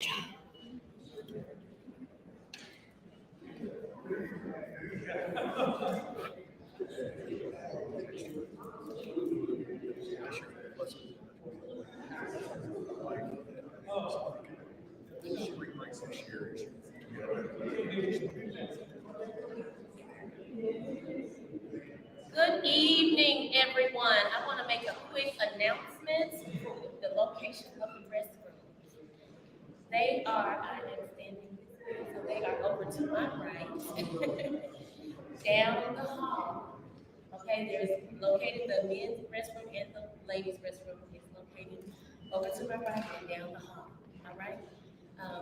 Good evening, everyone. I want to make a quick announcement. The location of the restrooms. They are, I am standing, so they are over to my right, down the hall. Okay, there's located the men's restroom and the ladies' restroom is located over to my right and down the hall. All right.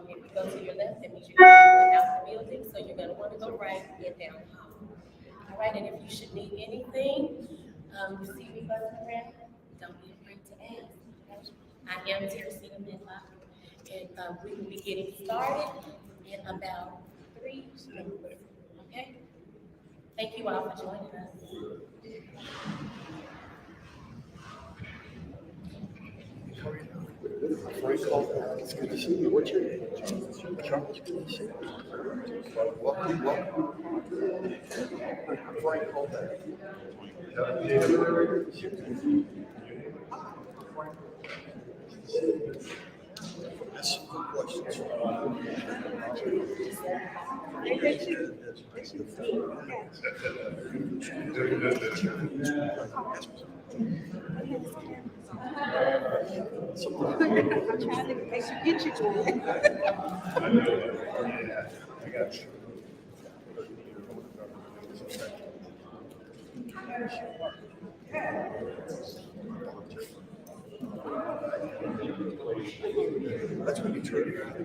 If you go to your left, that means you're going out the building, so you're going to want to go right and down the hall. All right, and if you should need anything, you see me buzzing around, don't be afraid to ask. I am Teresina Midlock, and we will be getting started in about 3 minutes. Okay? Thank you all for joining us. Frank Colbert, it's good to see you. What's your name? Charles, good to see you. Welcome. I'm Frank Colbert. That's some good questions. I'm trying to make you get you to it. I got you. That's when you turn it around.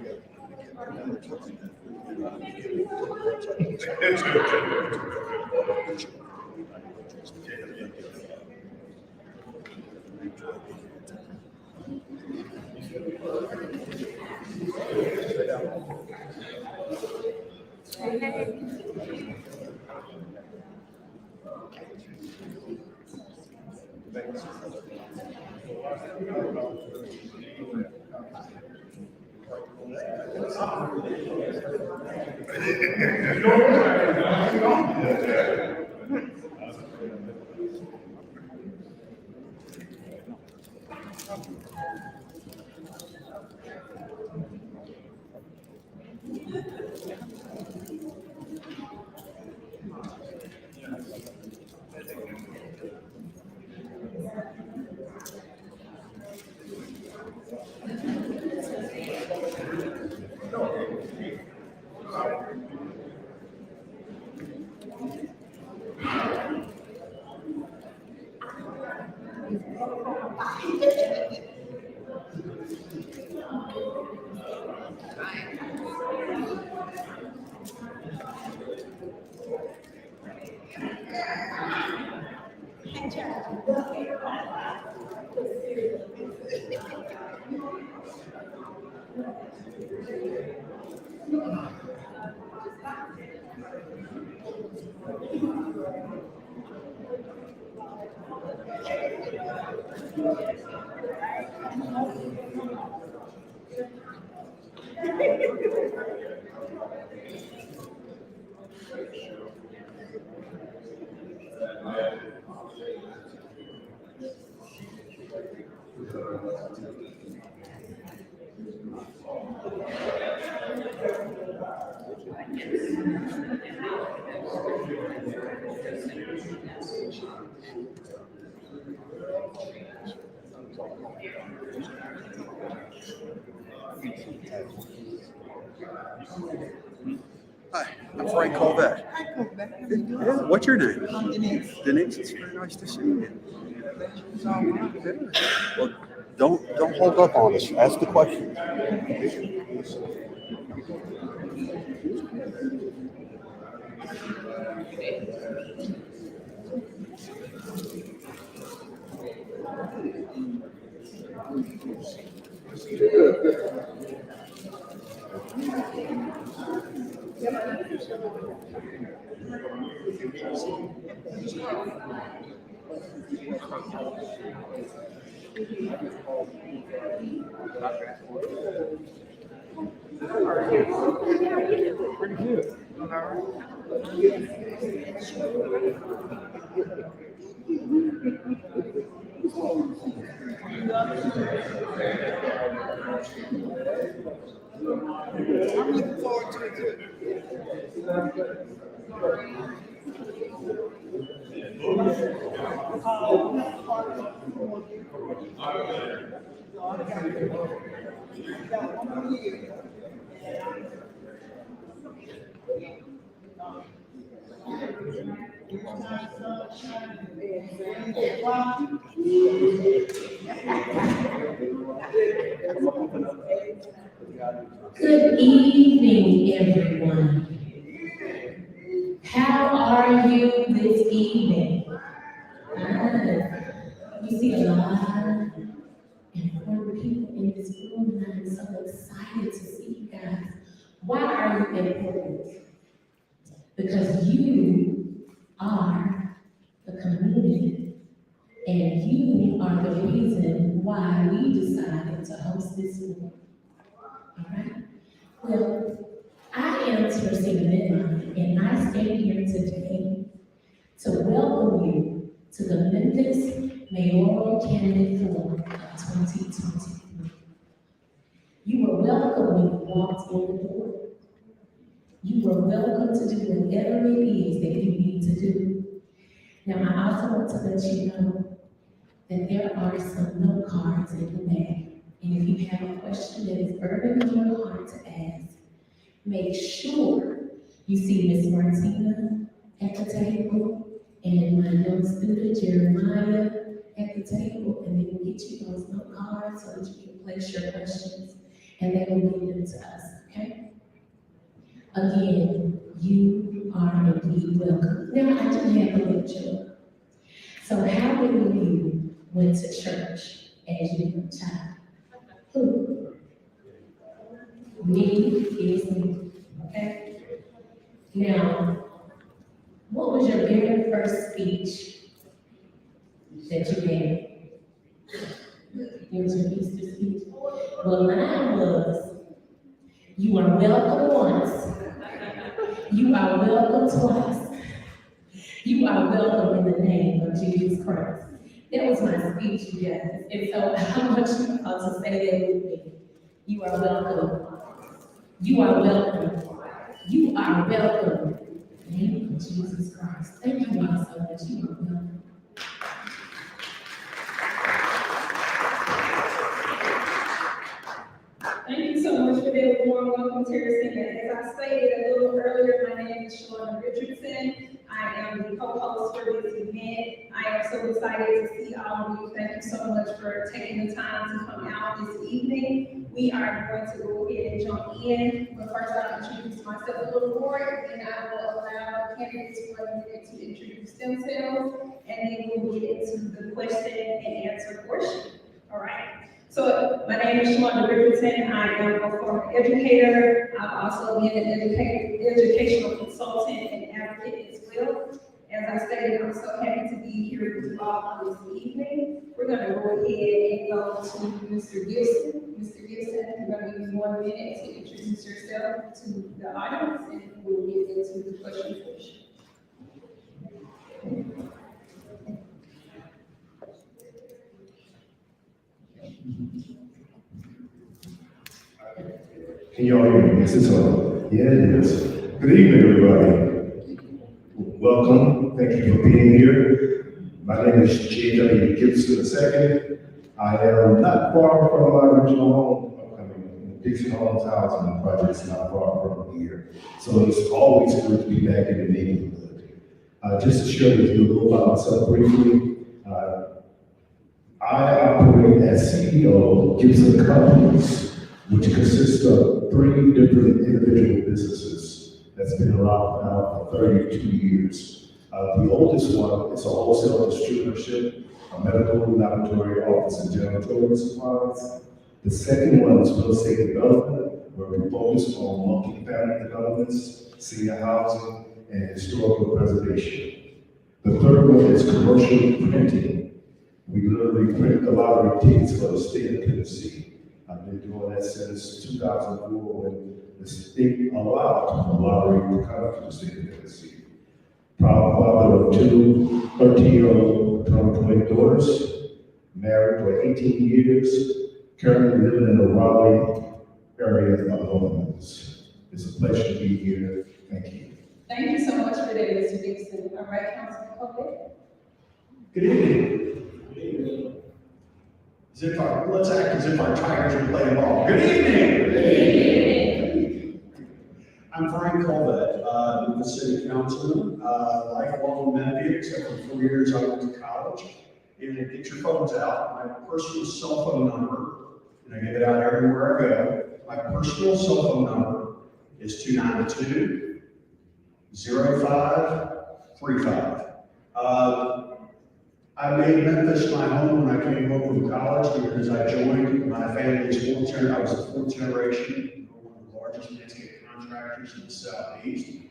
Hi, I'm Frank Colbert. Hi, Colbert. Yeah, what's your name? I'm Denise. Denise, it's very nice to see you. It's all right. Yeah. Well, don't hold up on us. Ask the question. Pretty good. I'm looking forward to it too. Good evening, everyone. How are you this evening? You see a lot of important people in this room, and I'm so excited to see you guys. Why are you important? Because you are the community, and you are the reason why we decided to host this room. All right? Well, I am Teresina Midnight, and I stand here today to welcome you to the Memphis Mayoral Candidate Forum of 2023. You were welcome when you walked in the door. You are welcome to do whatever it is that you need to do. Now, I also want to let you know that there are some note cards in the bag. And if you have a question that is burning in your heart to ask, make sure you see Miss Martina at the table and my young student Jeremiah at the table, and they will get you those note cards so that you can place your questions, and they will leave them to us, okay? Again, you are indeed welcome. Now, I do have a little joke. So how many of you went to church as you were a child? Who? Me is me, okay? Now, what was your very first speech that you gave? It was your Easter speech? Well, mine was, you are welcome once. You are welcome twice. You are welcome in the name of Jesus Christ. That was my speech, you guys. And so I want you all to say that with me. You are welcome. You are welcome. You are welcome. In the name of Jesus Christ. Thank you all so much. You are welcome. Thank you so much for that warm welcome, Teresina. As I stated a little earlier, my name is Shawana Richardson. I am the co-host for this event. I am so excited to see all of you. Thank you so much for taking the time to come out this evening. We are going to go ahead and jump in, but first I'll introduce myself a little more, and I will allow the candidates for a minute to introduce themselves, and then we will get into the question and answer portion. All right. So my name is Shawana Richardson. I am a former educator. I've also been an educational consultant and advocate as well. As I stated, I'm so happy to be here with you all this evening. We're going to go ahead and go to Mr. Gibson. Mr. Gibson, you're going to give me 1 minute to introduce yourself to the audience, and we'll get into the question portion. Can y'all hear me? Yes, it's on. Yeah, it is. Good evening, everybody. Welcome. Thank you for being here. My name is J.W. Gibson II. I am not far from my original home. I'm in Dixon Homes housing projects not far from here. So it's always good to be back in the neighborhood. Just to share with you a little about myself briefly, I operate as CEO of Gibson Companies, which consists of 3 different individual businesses that's been around now for 32 years. The oldest one is a wholesale distributorship, a medical laboratory office and janitorial supplies. The second one is real estate development, where we focus on multi-family developments, senior housing, and historical preservation. The third one is commercial printing. We literally print the lottery tickets for the state of Tennessee. I've been doing that since 2004 when the state allowed the lottery to come to the state of Tennessee. Proud father of two 13-year-old twin daughters, married for 18 years, currently living in the Raleigh area of Memphis. It's a pleasure to be here. Thank you. Thank you so much for that, Mr. Dixon. All right, Councilman Colvin. Good evening. Let's act as if our Tigers are playing ball. Good evening. Good evening. I'm Frank Colvett, Memphis City Councilman, lifelong Memphis, except for 4 years I went to college. And get your phones out. My personal cell phone number, and I give it out everywhere I go. My personal cell phone number is 292-0535. I made Memphis my home when I came home from college because I joined my family's fourth generation. I was the fourth generation, one of the largest landscape contractors in the Southeast. In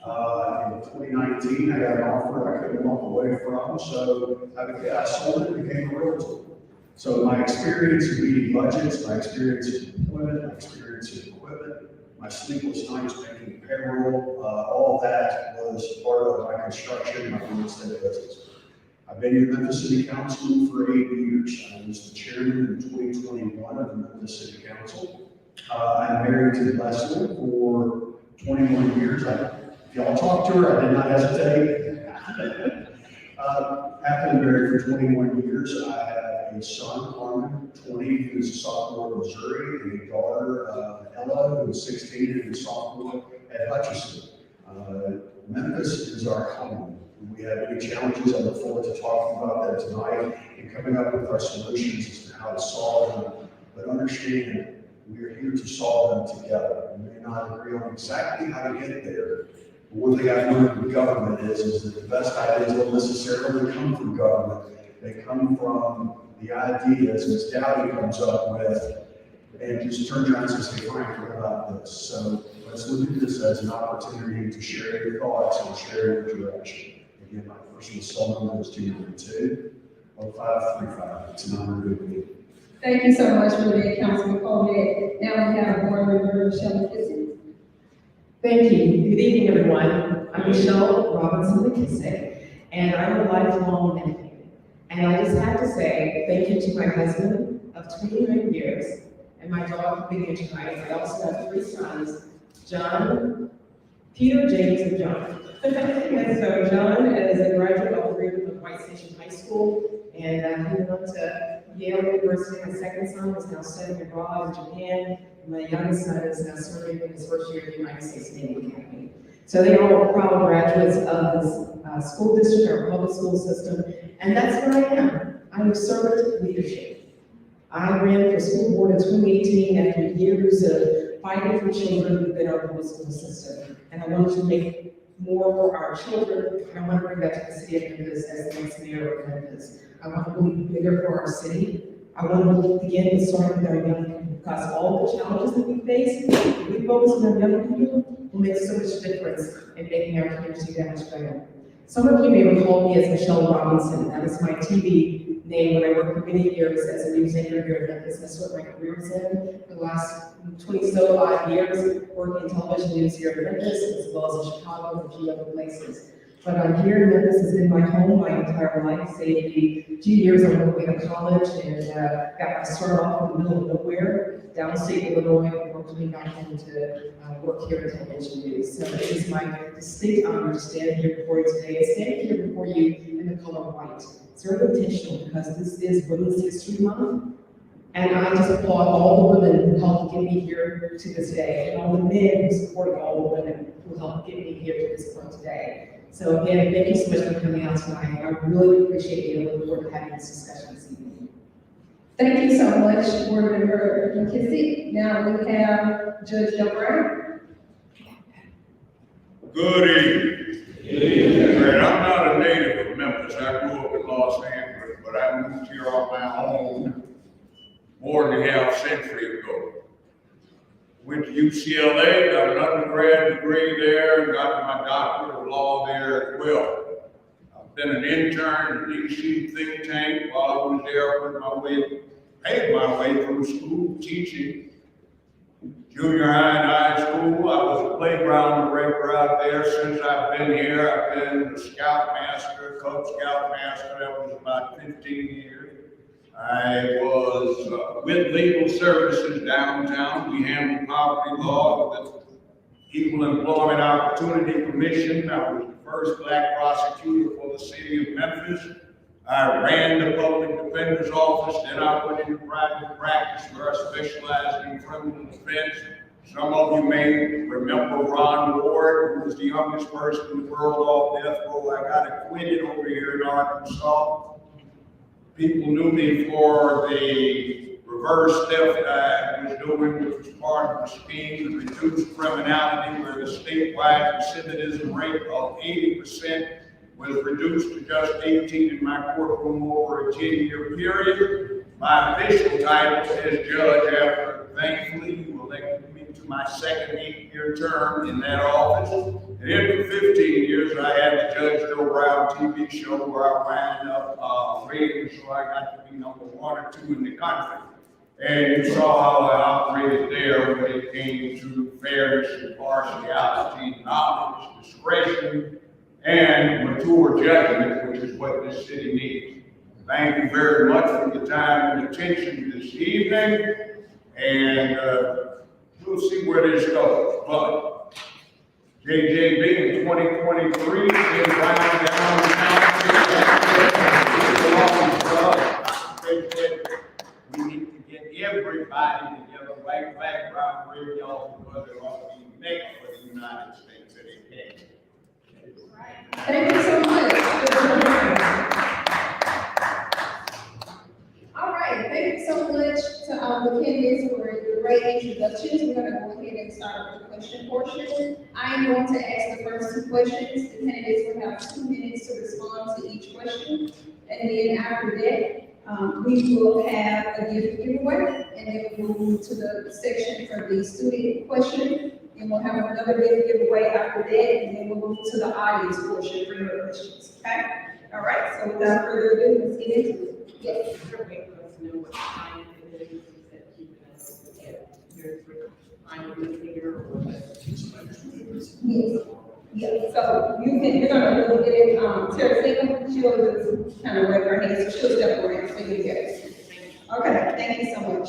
2019, I got an offer I couldn't walk away from, so I sold it and became a realtor. So my experience in meeting budgets, my experience in employment, my experience in equipment, my sleepless nights making payroll, all that was part of my construction, my real estate business. I've been here Memphis City Council for 8 years. I was the chairman in 2021 of the Memphis City Council. I'm married to Leslie for 21 years. If y'all talk to her, I did not hesitate. I've been married for 21 years. I have a son, Armin, 20, who's a sophomore at Missouri, and a daughter, Ella, who's 16 and a sophomore at Hutchinson. Memphis is our home. We have many challenges. I look forward to talking about that tonight and coming up with our solutions as to how to solve them. But understand, we are here to solve them together. We may not agree on exactly how to get there. But one thing I've learned with government is that the best ideas don't necessarily come from government. They come from the ideas Ms. Dowdy comes up with and just turns around and says, hey, Frank, what about this? So let's look at this as an opportunity to share your thoughts and share your direction. Again, my personal cell number is 292-0535. It's an honor to be with you. Thank you so much for that, Councilman Colvett. Now we have Board Member Michelle McKissick. Thank you. Good evening, everyone. I'm Michelle Robinson McKissick, and I'm a lifelong Memphian. And I just have to say thank you to my husband of 29 years and my dog for being here tonight. I also have 3 sons, John, Peter, James, and John. And so John is a graduate of White Station High School, and he went on to Yale University. My second son is now studying abroad in Japan. My youngest son is now serving in his first year at the United States Navy Academy. So they are all proud graduates of this school district, our public school system, and that's what I am. I'm servant leadership. I ran for school board in 2018 after years of fighting for children within our public school system, and I wanted to make more for our children. I want to bring that to the city of Memphis as the next mayor of Memphis. I want to be bigger for our city. I want to begin with starting with our young people, because all the challenges that we face, if we focus on our young people, will make so much difference in making our community that much better. Some of you may recall me as Michelle Robinson. That was my TV name when I worked for many years as a news anchor here in Memphis. That's what my career was in the last 20-so-odd years, working in television news here in Memphis, as well as in Chicago and a few other places. But I'm here in Memphis. Has been my home my entire life. Save the 2 years I went away to college and got my start off in the middle of nowhere, downstate Illinois, and worked me back home to work here in television news. So it is my distinct honor to stand here before you today and stand here before you in the color white. It's very intentional because this is Women's History Month. And I just applaud all the women who helped get me here to this day, and all the men who supported all the women who helped get me here to this point today. So again, thank you so much for coming out tonight. I really appreciate you and look forward to having this discussion this evening. Thank you so much, Board Member McKissick. Now we have Judge Joe Brown. Good evening. Good evening. I'm not a native of Memphis. I grew up in Los Angeles, but I moved here on my own more than a half century ago. Went to UCLA, got an undergrad degree there, and got my doctorate of law there as well. I've been an intern at the DC think tank while I was there, working my way paid my way through school, teaching, junior high and high school. I was a playground director out there since I've been here. I've been the scoutmaster, Cub Scoutmaster. That was about 15 years. I was with legal services downtown. We handled poverty law with the Equal Employment Opportunity Commission. I was the first black prosecutor for the city of Memphis. I ran the public defender's office, then I went into private practice where I specialized in criminal defense. Some of you may remember Ron Ward, who was the youngest person in the world off death row. I got acquitted over here in Arkansas. People knew me for the reverse theft that I was doing, which was part of the scheme to reduce criminality, where the statewide recidivism rate of 80% was reduced to just 18 in my courtroom over a 10-year period. My official title is judge after, thankfully, you elected me to my second 8-year term in that office. And then for 15 years, I had the Judge Joe Brown TV show where I ran up ratings, so I got to be number 1 or 2 in the country. And you saw how I operated there when it came to fairness, impartiality, knowledge, discretion, and mature judgment, which is what this city needs. Thank you very much for the time and attention this evening, and we'll see where this goes. But JJB in 2023 is round down. We need to get everybody together, white, black, brown, red, yellow, because it ought to be made for the United States that it can. Thank you so much. All right, thank you so much to the candidates for your great introductions. We're going to go ahead and start with the question portion. I am going to ask the first 2 questions. The candidates will have 2 minutes to respond to each question. And then after that, we will have a gift giveaway, and then we'll move to the section for the student question. And we'll have another gift giveaway after that, and then we'll move to the audience portion for your questions, okay? All right, so without further ado, let's get into it. Yes. Yes. Yeah, so you're gonna look at it, Teresina, she'll just kind of wave her hands, so she'll step around, so you get it. Okay, thank you so much.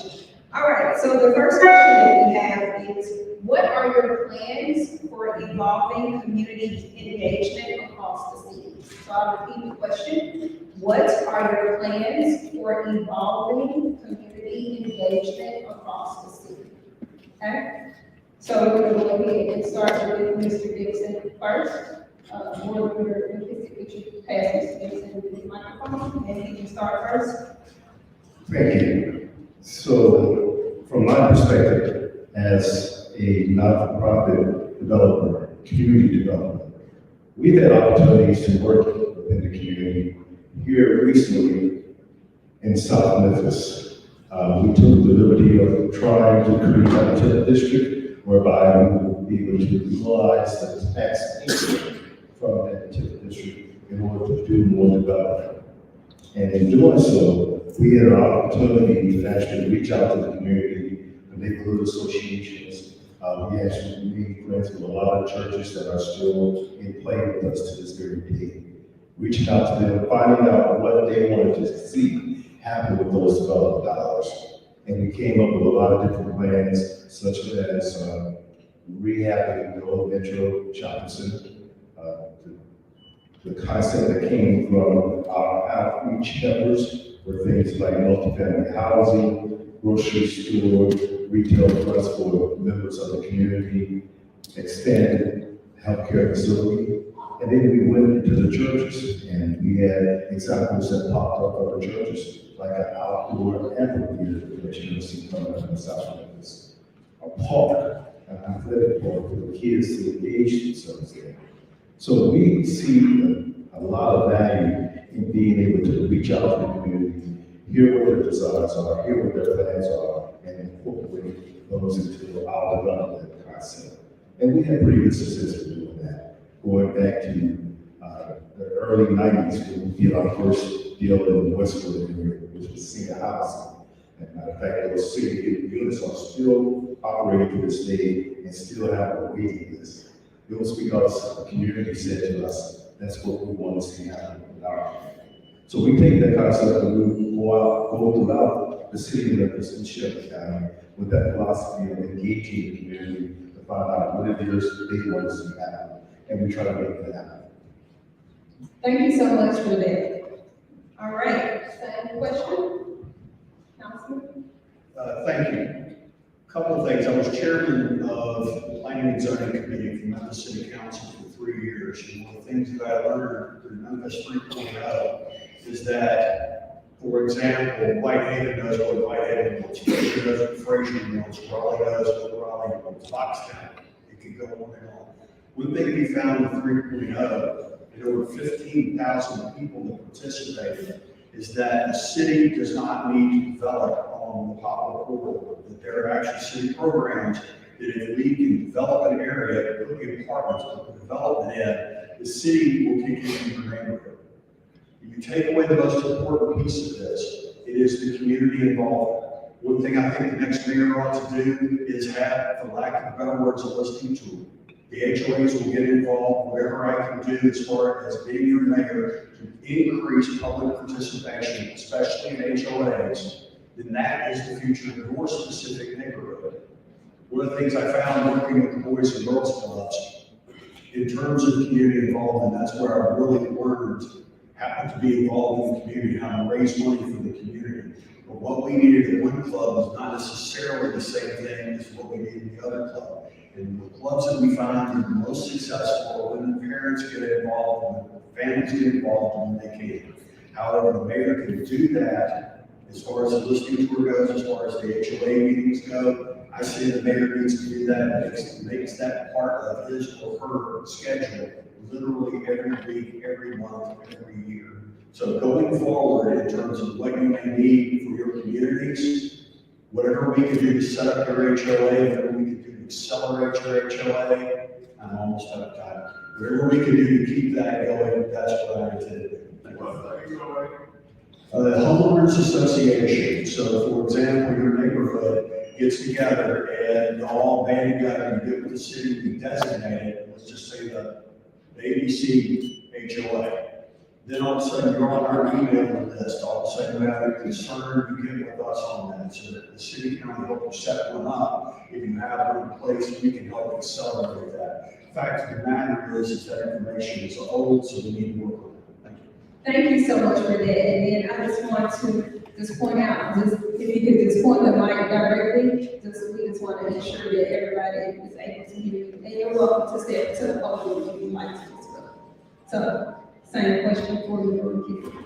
All right, so the first question that we have is, what are your plans for evolving community engagement across the city? So I'll repeat the question. What are your plans for evolving community engagement across the city? Okay, so we're gonna go ahead and start with Mr. Dixon first. Board Member McKissick, could you pass Mr. Dixon the microphone, and he can start first? Thank you. So, from my perspective, as a not-for-profit developer, community developer, we've had opportunities to work in the community. Here recently in South Memphis, we took the liberty of trying to create a TIF district whereby we will be able to utilize the tax income from that TIF district in order to do more development. And in doing so, we had an opportunity to actually reach out to the community, the neighborhood associations. We actually made friends with a lot of churches that are still in play with us to this very day. Reaching out to them, finding out what they wanted to see happen with those development dollars. And we came up with a lot of different plans, such as rehabbing the old Metro Shopping Center. The concept that came from our outreach efforts were things like multifamily housing, grocery store, retail fronts for members of the community, expanded healthcare facility. And then we went into the churches, and we had examples that popped up of the churches, like an outdoor amphitheater that you can see coming up in the South Memphis, a park, an athletic park for the kids to engage themselves in. So we see a lot of value in being able to reach out to the community, hear what their desires are, hear what their plans are, and incorporate those into our development concept. And we had pretty good success in doing that. Going back to the early 90s, when we did our first deal in Westwood, which was senior housing. And matter of fact, those city units are still operating to this day and still have a waiting list. It was because the community said to us, that's what we want to see happen in our community. So we take that concept and we go throughout the city of Memphis and Shelby County with that philosophy of engaging the community to find out what it is they want to see happen. And we try to make that happen. Thank you so much for that. All right, same question? Councilman? Thank you. Couple of things. I was chairman of the Planning and Zoning Committee for Memphis City Council for 3 years. And one of the things that I learned through Memphis 3.0 is that, for example, Whitehaven knows what Whitehaven wants, Fraser knows what Fraser wants, Raleigh knows what Raleigh wants, Foxtown. It could go on and on. One thing we found with 3.0, and over 15,000 people that participated, is that the city does not need to develop on the Poplar corridor, that there are actually city programs that if we can develop an area, put the apartments, put the development in, the city will kick in your neighborhood. If you take away the most important piece of this, it is the community involvement. One thing I think the next mayor ought to do is have, for lack of better words, a listening tool. The HOAs will get involved, whatever I can do as far as being your mayor to increase public participation, especially in HOAs, then that is the future of your specific neighborhood. One of the things I found working with the Boys and Girls Clubs, in terms of community involvement, that's where I really learned how to be involved in the community, how to raise money for the community. But what we needed at one club was not necessarily the same thing as what we needed in the other club. And the clubs that we find are the most successful when the parents get involved, when the families get involved, when they can. However, the mayor can do that as far as the listening tour goes, as far as the HOA meetings go. I say the mayor needs to do that, makes that part of his or her schedule literally every week, every month, every year. So going forward, in terms of what you may need for your communities, whatever we can do to set up your HOA, whatever we can do to accelerate your HOA, I'm almost out of time. Whatever we can do to keep that going, that's what I intend to do. Thank you. Homeowners Association. So, for example, your neighborhood gets together and all band together and get with the city to designate it. Let's just say the ABC HOA. Then all of a sudden you're on our email list. All of a sudden you have a concern, you get with us on that. So that the city can help you set one up. If you have one in place, we can help accelerate that. The fact of the matter is that information is old, so we need to work on it. Thank you. Thank you so much for that. And then I just want to just point out, if you could just point the mic directly, we just want to ensure that everybody is able to hear you. And you're welcome to step to the podium if you'd like to as well. So, same question for you.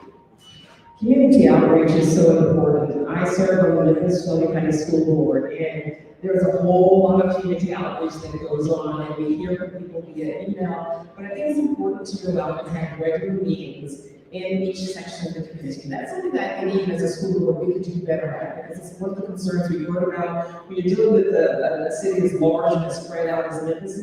Community outreach is so important. I serve on the Memphis County School Board, and there's a whole lot of community outreach that goes on, and we hear from people via email. But I think it's important to go out and have regular meetings in each section of the community. And that's something that I think even as a school board we could do better at, because it's one of the concerns we heard about when you're dealing with a city as large and as spread out as Memphis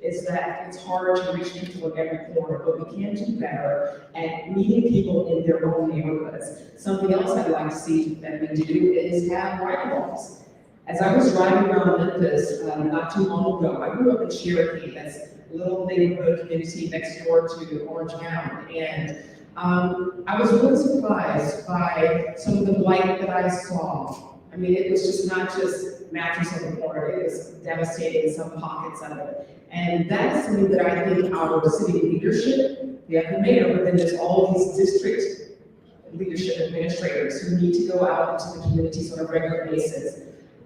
is that it's hard to reach people in every corner, but we can do better at meeting people in their own neighborhoods. Something else I'd like to see that we do is have ride-alongs. As I was driving around Memphis not too long ago, I grew up in Cherokee, that's a little neighborhood community next door to Orange Mountain, and I was really surprised by some of the blight that I saw. I mean, it was just not just mattress on the corner, it was devastating in some pockets of it. And that's something that I think our city leadership, we have the mayor, but then there's all these district leadership administrators who need to go out into the communities on a regular basis.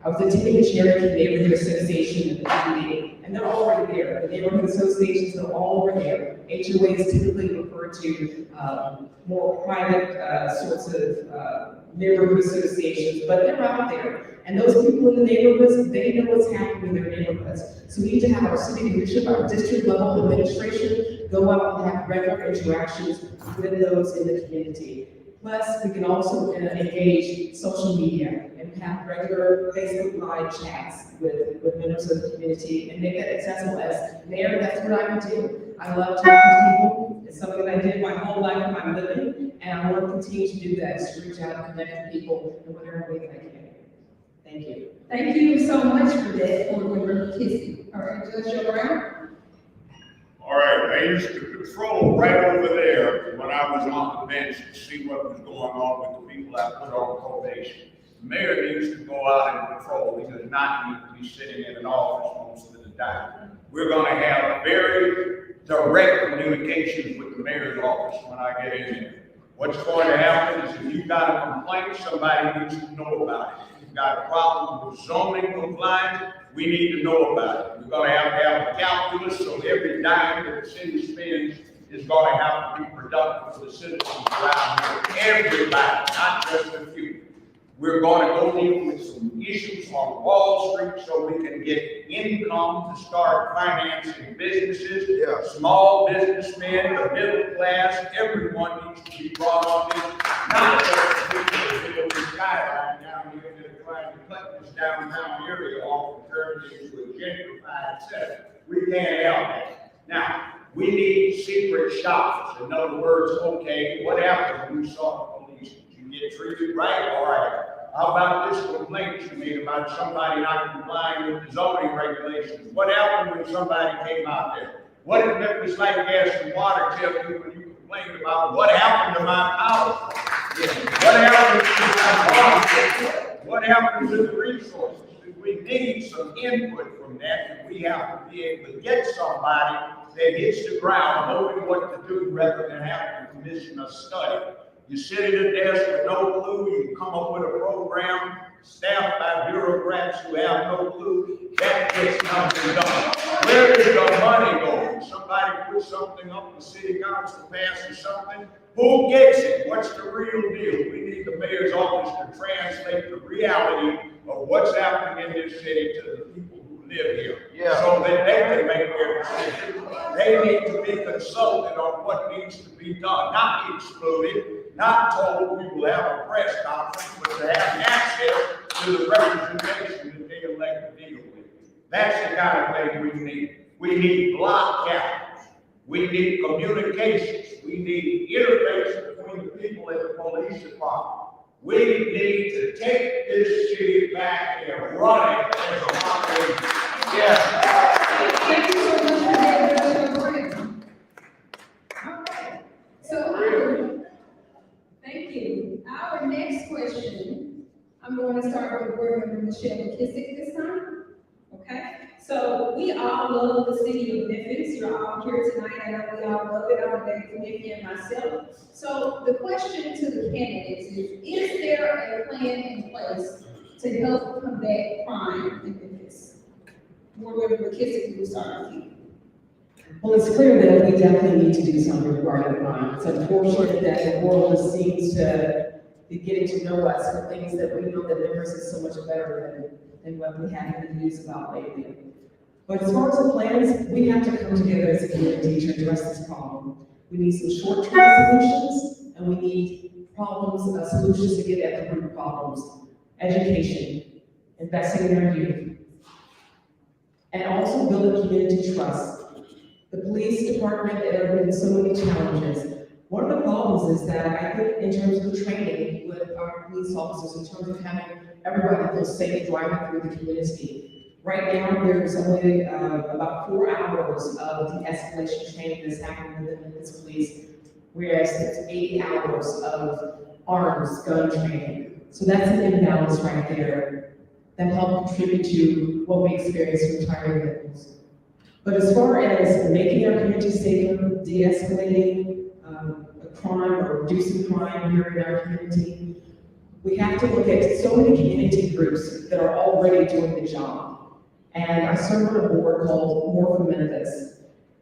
I was attending the Cherokee Neighborhood Association meeting, and they're already there. The neighborhood associations are all over there. HOAs typically refer to more private sorts of neighborhood associations, but they're out there. And those people in the neighborhoods, they know what's happening in their neighborhoods. So we need to have our city leadership, our district level administration, go out and have regular interactions with those in the community. Plus, we can also engage social media and have regular Facebook Live chats with members of the community and make that accessible as mayor. That's what I would do. I love talking to people. It's something that I did my whole life of my living, and I want to continue to do that, is to reach out and connect with people in whatever way that I can. Thank you. Thank you so much for that, Board Member McKissick. All right, Judge Brown. All right, I used to patrol right over there when I was on the bench to see what was going on with the people I put on probation. The mayor needs to go out and patrol. He does not need to be sitting in an office most of the time. We're gonna have very direct communications with the mayor's office when I get in there. What's going to happen is if you've got a complaint, somebody needs to know about it. If you've got a problem with zoning compliance, we need to know about it. We're gonna have a calculus, so every dime that the city spends is gonna have to be productive for the citizens around here. Everybody, not just a few. We're gonna go in with some issues on Wall Street so we can get income to start financing businesses. Yeah. Small businessmen, the middle class, everyone needs to be brought on in. Not just the people that live in Skyline down here that are trying to cut this downtown area off and turn it into a gentrified center. We can't have that. Now, we need secret shops. In other words, okay, what happens when you saw the police? Did you get treated right? All right. How about this complaint you made about somebody not complying with the zoning regulations? What happened when somebody came out there? What did Memphis Light, Gas, and Water tell you when you complained about what happened to my power? What happened to my water? What happened to the resources? We need some input from that, and we have to be able to get somebody that hits the ground knowing what to do rather than having to commission a study. You sit at a desk with no clue, you come up with a program staffed by bureaucrats who have no clue, that gets nothing done. Where is the money going? Somebody puts something up, the city council passes something, who gets it? What's the real deal? We need the mayor's office to translate the reality of what's happening in this city to the people who live here. Yeah. So that they can make their decisions. They need to be consulted on what needs to be done, not excluded, not told we will have a press conference, but to have access to the representation that they elect to deal with. That's the kind of thing we need. We need block capitals. We need communications. We need interface between the people and the police department. We need to take this city back and run it as a population. Yeah. Thank you so much for that, Judge Brown. All right, so thank you. Our next question, I'm going to start with Board Member Michelle McKissick this time. Okay, so we all love the city of Memphis. You're all here tonight. I know we all love it. I'm a native Memphian myself. So the question to the candidates is there a plan in place to help combat crime in Memphis? Board Member McKissick, we'll start with you. Well, it's clear that we definitely need to do something regarding crime. It's unfortunate that the world seems to be getting to know us for things that we know that Memphis is so much better than what we have in the news about lately. But as far as the plans, we have to come together as a community to address this problem. We need some short-term solutions, and we need solutions to get at the root problems. Education, investing in our youth, and also building community trust. The police department, there have been so many challenges. One of the problems is that I think in terms of the training with our police officers, in terms of having everybody feel safe driving through the community. Right now, there's only about 4 hours of de-escalation training that's happening within the Memphis police, whereas there's 80 hours of arms, gun training. So that's an imbalance right there that helped contribute to what we experience from retiring victims. But as far as making our community safer, de-escalating crime or reducing crime here in our community, we have to look at so many community groups that are already doing the job. And I serve on a board called More for Memphis.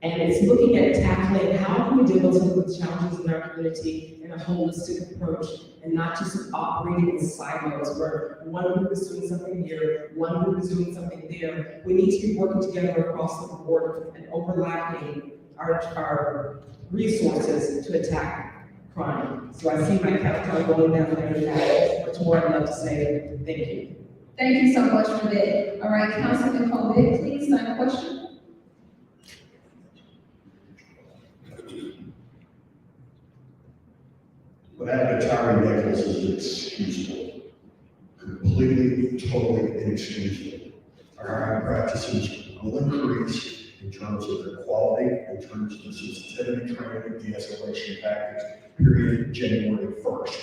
And it's looking at tackling how can we deal with some of the challenges in our community in a holistic approach and not just operating in silos where one group is doing something here, one group is doing something there. We need to be working together across the board and overlapping our resources to attack crime. So I see my countdown going down there. There's much more I'd love to say. Thank you. Thank you so much for that. All right, Councilman Colvin, please, same question. practice is inexcusable. Completely, totally inexcusable. Our hiring practices will increase in terms of their quality, in terms of the sensitivity training, de-escalation tactics, period, January 1st.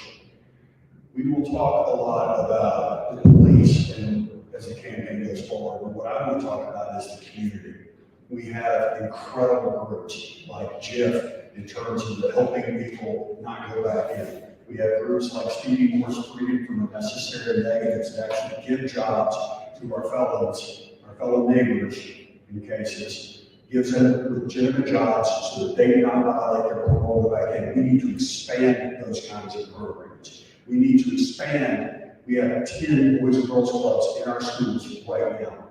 We will talk a lot about the police and as the campaign goes forward, but what I want to talk about is the community. We have incredible groups like JIF in terms of helping people not go back in. We have groups like Stevie Moore's Freedom from Unnecessary Negatives that actually give jobs to our fellow neighbors in cases, gives them legitimate jobs so that they do not violate their parole back in. We need to expand those kinds of programs. We need to expand. We have 10 Boys and Girls Clubs in our schools right now.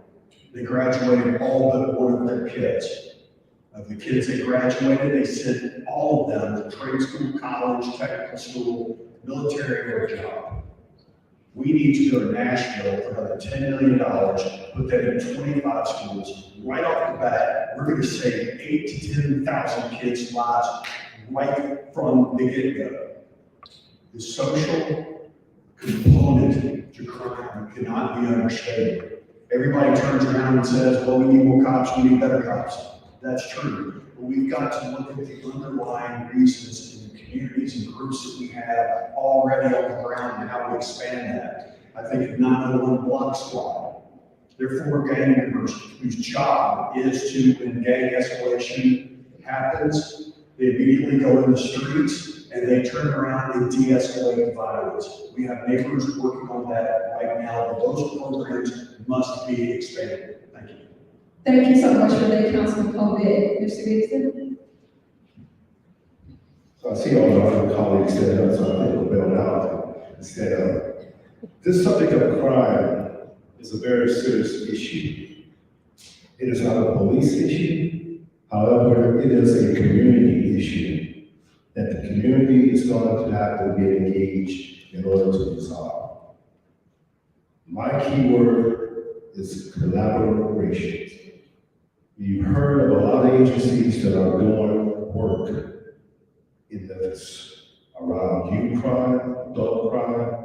They graduated all but one of their kids. Of the kids that graduated, they sent all of them to trade school, college, technical school, military, or job. We need to go to Nashville for another $10 million, put that in 25 schools. Right off the bat, we're going to save 8,000 to 10,000 kids' lives right from the get-go. The social component to crime cannot be understated. Everybody turns around and says, well, we need more cops, we need better cops. That's true. But we've got to look at the underlying reasons in the communities and groups that we have already on the ground and how we expand that. I think of 911 Block Squad. They're 4 gang members whose job is to, when gang escalation happens, they immediately go in the streets and they turn around and de-escalate violence. We have neighbors working on that right now, but those programs must be expanded. Thank you. Thank you so much for that, Councilman Colbert. Mr. Gibson? So I see all the other colleagues stand up, so I think we'll bail out and stand up. This subject of crime is a very serious issue. It is not a police issue. However, it is a community issue that the community is going to have to get engaged in order to resolve. My key word is collaboration. You've heard of a lot of agencies that are doing work in Memphis around youth crime, adult crime,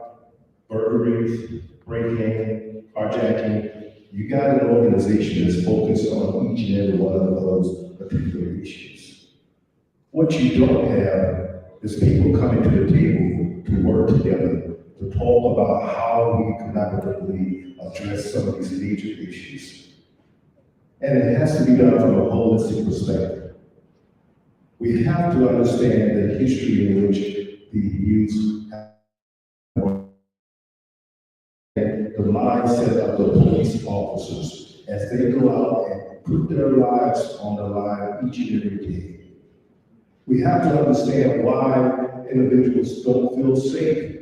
burglaries, breaking, carjacking. You got an organization that's focused on each and every one of those particular issues. What you don't have is people coming to the table to work together, to talk about how we collaboratively address some of these major issues. And it has to be done from a holistic perspective. We have to understand the history in which the youth have the mindset of the police officers as they go out and put their lives on the line each and every day. We have to understand why individuals don't feel safe.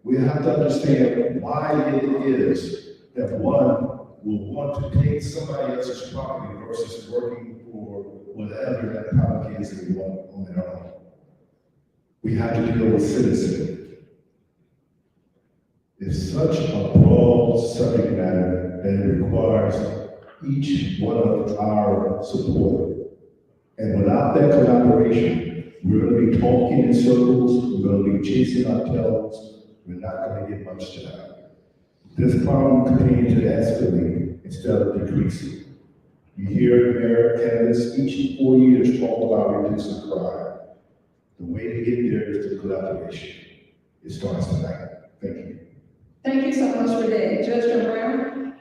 We have to understand why it is that one will want to take somebody else's property versus working for whatever that property is they want on their own. We have to deal with citizens. It's such a broad subject matter that it requires each one of our support. And without that collaboration, we're going to be talking in circles, we're going to be chasing our tails, we're not going to get much done. This problem continues to escalate instead of decreasing. You hear Mayor candidates each 4 years talk about reducing crime. The way to get there is through collaboration. It starts tonight. Thank you. Thank you so much for that. Judge Brown?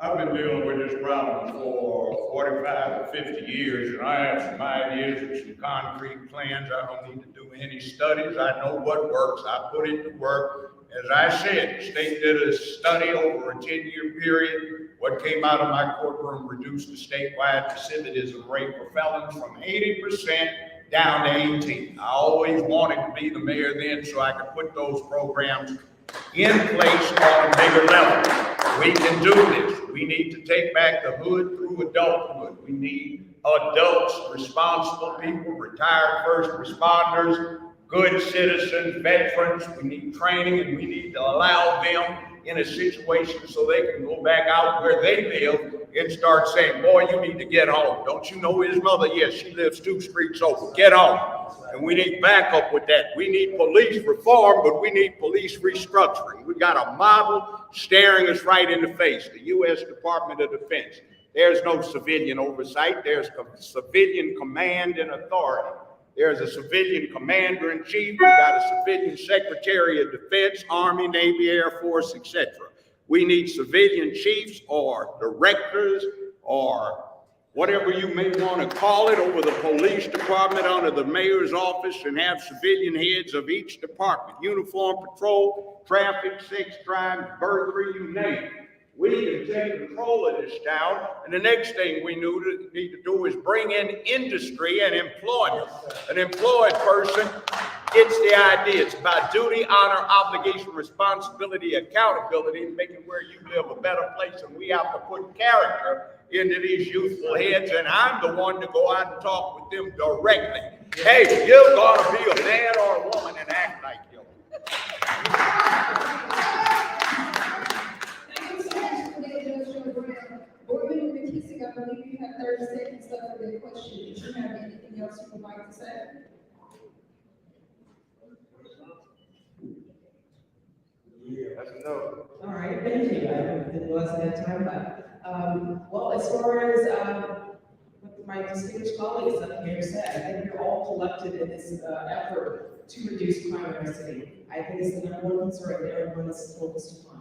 I've been dealing with this problem for 45 to 50 years, and I have some ideas and some concrete plans. I don't need to do any studies. I know what works. I put it to work. As I said, the state did a study over a 10-year period. What came out of my courtroom reduced the statewide recidivism rate for felons from 80% down to 18. I always wanted to be the mayor then so I could put those programs in place on a bigger level. We can do this. We need to take back the hood through adulthood. We need adults, responsible people, retired first responders, good citizens, veterans. We need training, and we need to allow them in a situation so they can go back out where they live and start saying, boy, you need to get home. Don't you know his mother? Yes, she lives 2 streets over. Get home. And we need backup with that. We need police reform, but we need police restructuring. We got a model staring us right in the face, the U.S. Department of Defense. There's no civilian oversight. There's civilian command and authority. There's a civilian commander-in-chief. We got a civilian secretary of defense, Army, Navy, Air Force, etc. We need civilian chiefs or directors or whatever you may want to call it over the police department, under the mayor's office, and have civilian heads of each department. Uniform patrol, traffic, sex crimes, burglary, you name it. We need to take control of this town, and the next thing we need to do is bring in industry and employment. An employed person gets the idea. It's about duty, honor, obligation, responsibility, accountability, and making where you live a better place. And we have to put character into these youthful heads, and I'm the one to go out and talk with them directly. Hey, you've got to be a man or a woman and act like you. Board Member McKissick, I believe you have 30 seconds left for the question. Did you have anything else you would like to say? All right, thank you. I didn't realize I had time, but, well, as far as, what my distinguished colleagues up here said, I think we're all collected in this, effort to reduce crime in our city. I think it's the number one concern that everyone is focused upon.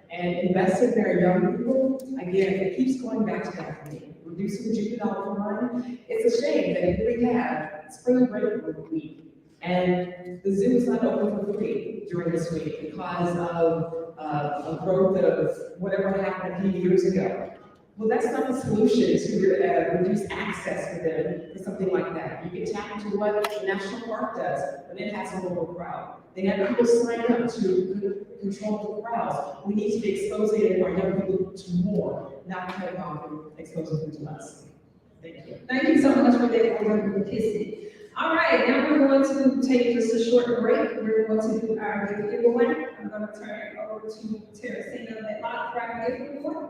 And investing in our young people, again, it keeps going back to that for me. Reducing the juvenile crime, it's a shame that here we have spring break week, and the zoo is not open for free during this week because of a growth of whatever happened a few years ago. Well, that's not the solution to reduce access for them for something like that. You can tap into what the National Park does when it has a local crowd. They have people sign up to control the crowds. We need to be exposing our young people to more, not cutting off and exposing them to less. Thank you. Thank you so much for that, Board Member McKissick. All right, now we're going to take just a short break. We're going to do our giveaway. I'm going to turn it over to Teresina Medlock for our giveaway.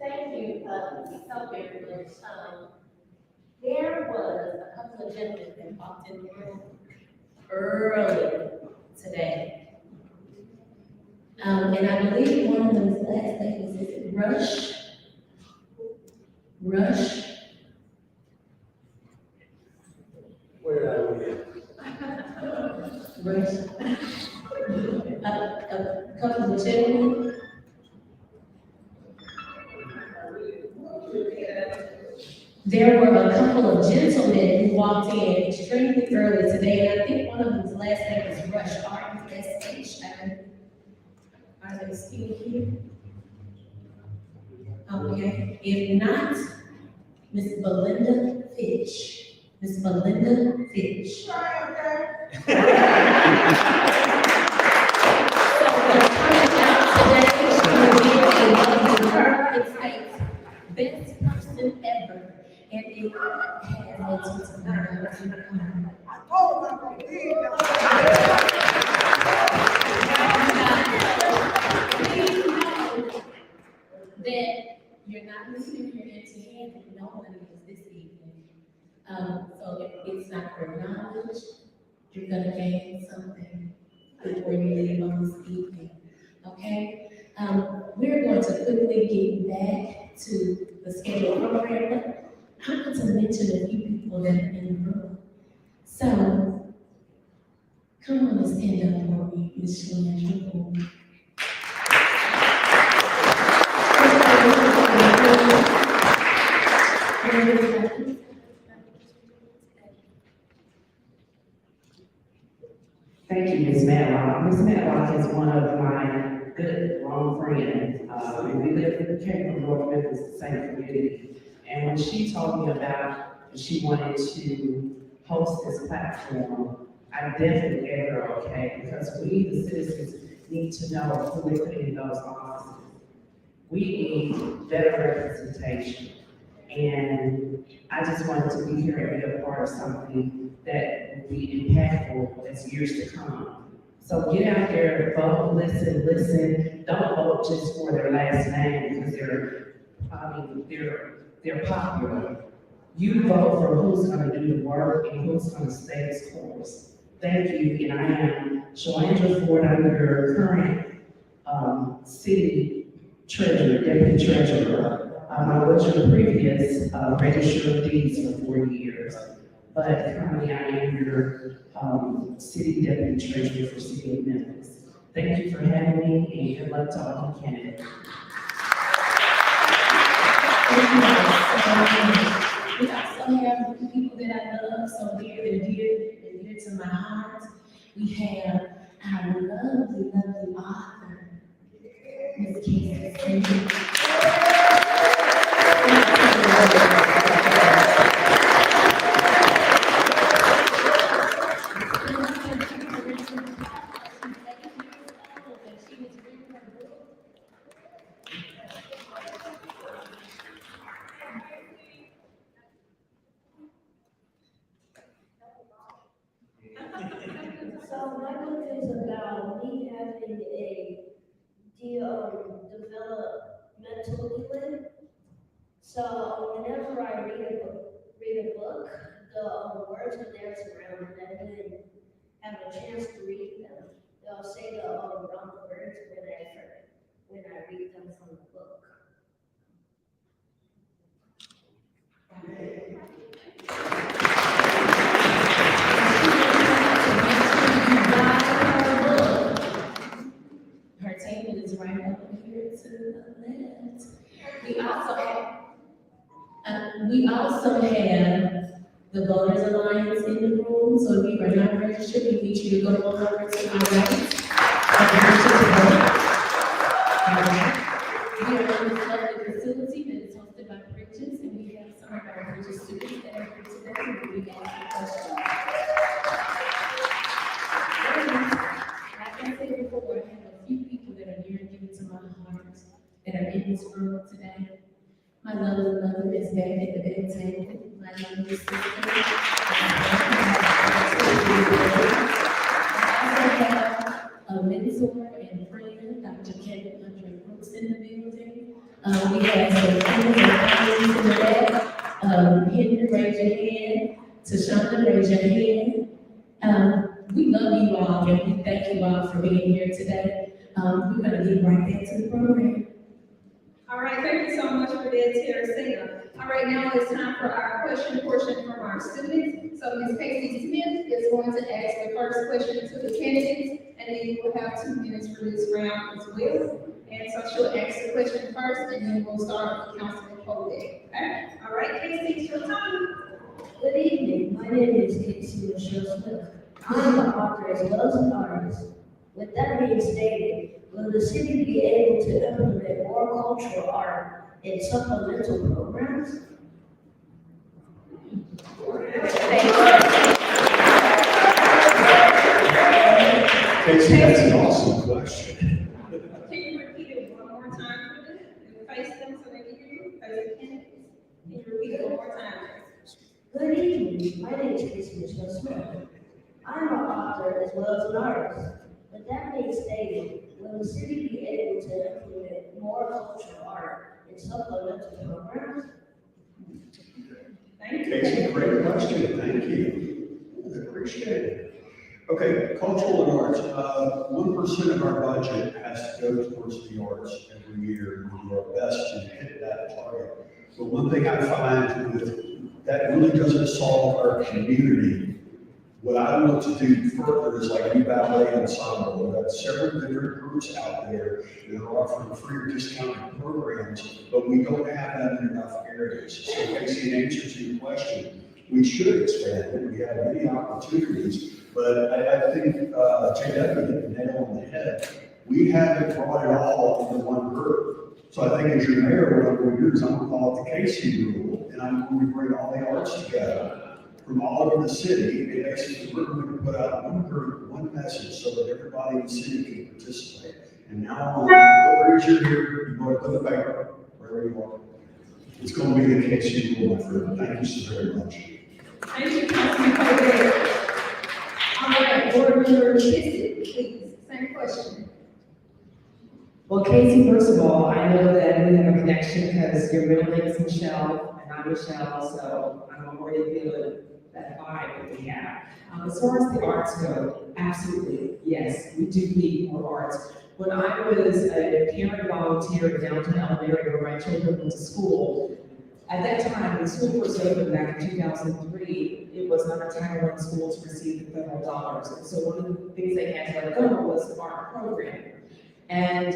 Thank you, so very much. There was a couple of gentlemen that walked in the room early today. And I believe one of them's last name was, is it Rush? Rush? Where are we? Rush. A couple of gentlemen. There were a couple of gentlemen who walked in extremely early today, and I think one of them's last name is Rush, R-U-S-H. Are they still here? Okay, if not, Miss Belinda Fitch. Miss Belinda Fitch. So the coming out today, she will be a her. It states, best person ever. And it has its that you're not listening here empty-handed. No one is this evening. So it's not for knowledge. You're gonna gain something before you leave on this evening. Okay? We're going to quickly get back to the scheduled program, but I want to mention a few people that are in the room. So, come on and stand up for me, Ms. Shalane. Thank you, Ms. Matlock. Ms. Matlock is one of my good, long friends. We came from North Memphis, the same community. And when she told me about she wanted to host this platform, I definitely gave her okay, because we, the citizens, need to know who we're putting in those offices. We need better representation. And I just wanted to be here and be a part of something that will be impactful as years to come. So get out there, vote, listen. Don't vote just for their last name because they're popular. You vote for who's gonna do the work and who's gonna stay the course. Thank you, and I am Shalandra Ford, I'm your current, city treasurer, deputy treasurer. I was your previous, registrar of deeds for 4 years, but currently I am your, city deputy treasurer for city of Memphis. Thank you for having me, and good luck to all the candidates. Thank you all so much. We also have people that I love so dear and dear to my heart. We have our lovely, lovely author, Ms. Casey Singh. So my book is about me having a developmental. So whenever I read a book, the words are there to around, and I didn't have a chance to read them. They'll say the wrong words when I read them from the book. Her table is right over here to the left. We also have the Voters Alliance in the room, so if you are not registered, we need you to go over to my right. We are in this lovely facility that is hosted by Bridges, and we have some of our Bridges students that are here today, and we can ask questions. Like I said before, I have a few people that are near and dear to my heart that are in this room today. My lovely mother is back at the bed table. My lovely sister. I also have a mentor and friend, Dr. Kevin Andre Brooks in the building. We have some friends and colleagues in the back. Henry, raise your hand. Tashonda, raise your hand. We love you all and we thank you all for being here today. We're gonna get right back to the program. All right, thank you so much for that, Teresina. All right, now it's time for our question portion from our students. So Ms. Casey Smith is going to ask the first question to the candidates, and then you will have 2 minutes for this round as well. And so she'll ask the question first, and then we'll start with Councilman Colbeck. Okay? All right, Casey, it's your time. Good evening. My name is Casey Michelle Smith. I'm an author as well as an artist. With that being stated, will the city be able to implement more cultural art in supplemental programs? Casey, that's an awesome question. Can you repeat it one more time for them and face them so they can hear you? Face the candidates. Can you repeat it one more time? Good evening. My name is Casey Michelle Smith. I'm an author as well as an artist. With that being stated, will the city be able to implement more cultural art in supplemental programs? Thank you. Casey, great question, thank you. I appreciate it. Okay, cultural and arts, 1% of our budget has to go towards the arts every year. We do our best to hit that target. But one thing I find with that really doesn't solve our community. What I want to do further is like new ballet ensemble. We've got several different groups out there that are offering free or discounted programs, but we don't have that in enough areas. So Casey, in answer to your question, we should expand it. We have many opportunities, but I think JW hit the nail on the head. We haven't brought it all under one group. So I think as your mayor, what I'm going to do is I'm going to call it the Casey rule, and I'm going to bring all the arts together from all over the city, and basically we're going to put out one group, one message, so that everybody in the city can participate. And now, wherever you're here, you want to put the paper, wherever you are. It's going to be the Casey rule, my friend. Thank you so very much. Thank you, Councilman Colbeck. All right, board member Kissick, please, same question. Well, Casey, first of all, I know that we have a connection because because your middle name is Michelle, and I'm Michelle, so I'm already feeling that vibe that we have. As far as the arts go, absolutely, yes, we do need more arts. When I was a parent volunteer in downtown Alabama where my children went to school, at that time, when school was opened back in 2003, it was not a Title I school to receive the federal dollars. And so one of the things they had to let go was the art program. And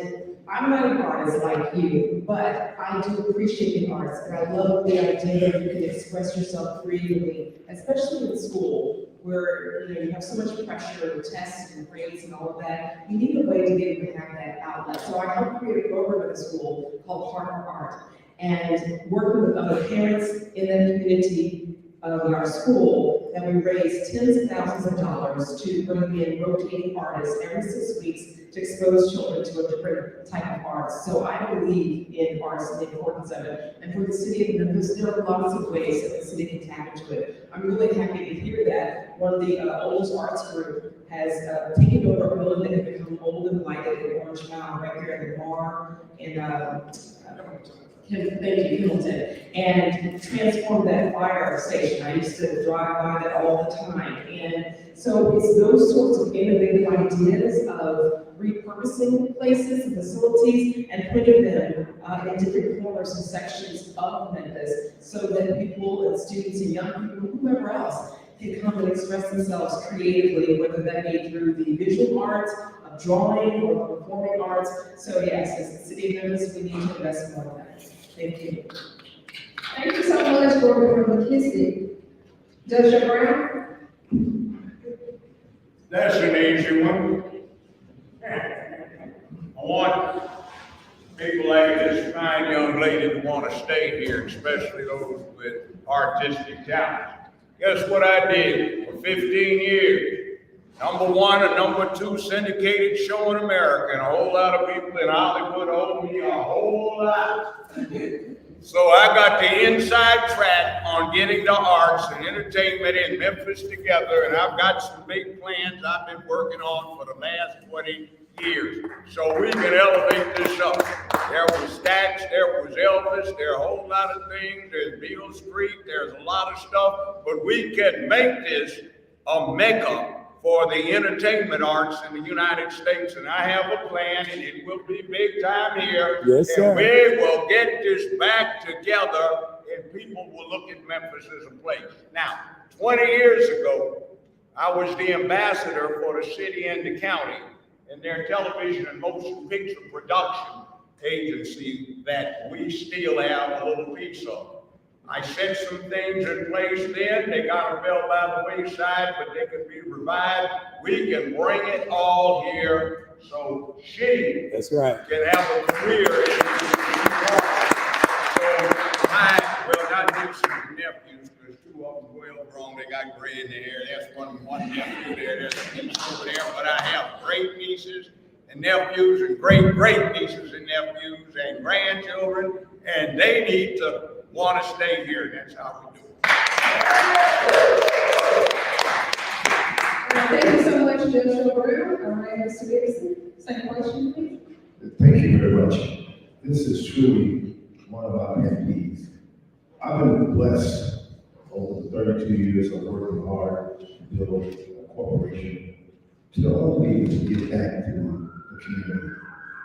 I'm not an artist like you, but I do appreciate the arts, and I love the idea that you can express yourself creatively, especially in school, where you have so much pressure with tests and grades and all of that. You need a way to be able to have that outlet. So I helped create a program at the school called Heart for Art, and working with other parents in the community of our school, that we raised tens of thousands of dollars to bring in rotating artists every 6 weeks to expose children to a different type of arts. So I believe in arts and the importance of it. And for the city of Memphis, there are lots of ways that the city can tap into it. I'm really happy to hear that one of the oldest arts group has taken over a building that had become old and blighted in Orange Mound, right there at the bar in Hamilton, and transformed that fire station. I used to drive by that all the time. And so it's those sorts of innovative ideas of repurposing places and facilities and putting them in different corners and sections of Memphis so that people and students and young people, whoever else, can come and express themselves creatively, whether that be through the visual arts, of drawing, or the performing arts. So yes, as the city of Memphis, we need to invest more in that. Thank you. Thank you so much, Reverend McKissick. Judge Brown? That's an easy one. I want people like this fine young lady to want to stay here, especially those with artistic talent. Guess what I did for 15 years? #1 and #2 syndicated show in America, and a whole lot of people in Hollywood owe me a whole lot. So I got the inside track on getting the arts and entertainment in Memphis together, and I've got some big plans I've been working on for the last 20 years. So we can elevate this up. There was Stax, there was Elvis, there are a whole lot of things, there's Beale Street, there's a lot of stuff, but we can make this a mecca for the entertainment arts in the United States, and I have a plan, and it will be big time here. Yes, sir. And we will get this back together, and people will look at Memphis as a place. Now, 20 years ago, I was the ambassador for the city and the county and their television and motion picture production agency that we still have a little piece of. I set some things in place then. They kind of fell by the wayside, but they can be revived. We can bring it all here so she That's right. can have a career in well, not nieces and nephews, because 2 of them well grown, they got gray in their hair. That's one nephew there, there's a niece over there. But I have great nieces and nephews and great nieces and nephews and grandchildren, and they need to want to stay here. That's how we do it. Thank you so much, Judge Brown. All right, Mr. Gibson, same question, please. Thank you very much. This is truly one of my pet peeves. I've been blessed over the 32 years of working hard to build a corporation to only to get back to the community.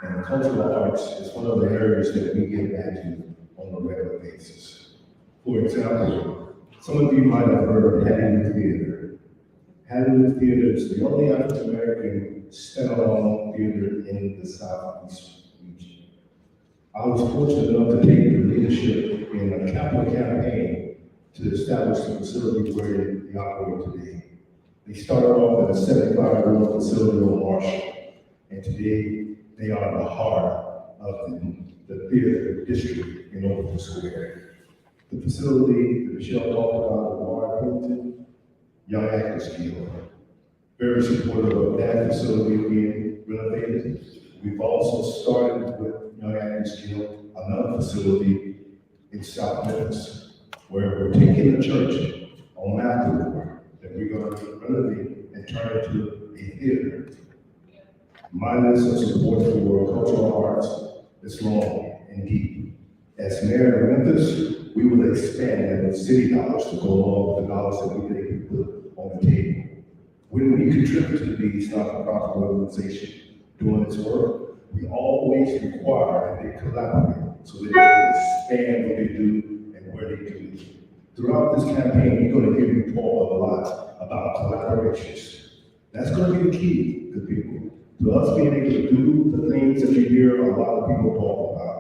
And cultural arts is one of the areas that we get back to on a regular basis. For example, some of you might have heard of Hattie Theater. Hattie Theater is the only African-American standalone theater in the Southeast region. I was fortunate enough to take the leadership in a capital campaign to establish the facility where they operate today. They started off at a 75-year-old facility on Marshall, and today they are the heart of the theater district in Overton Square. The facility that Michelle talked about, the Bar Hilton, Young Actors Guild, very supportive of that facility being renovated. We've also started with Young Actors Guild, another facility in South Memphis, where we're taking a church on Matthew that we're going to renovate and turn into a theater. My list of support for cultural arts is long and deep. As mayor of Memphis, we will expand that with city dollars to go along with the dollars that we think we put on the table. When we contribute to these not-for-profit organization doing its work, we always require that they collaborate so that they can expand what they do and where they do it. Throughout this campaign, we're going to hear you talk a lot about collaborations. That's going to be the key, good people, to us being able to do the things that you hear a lot of people talk about.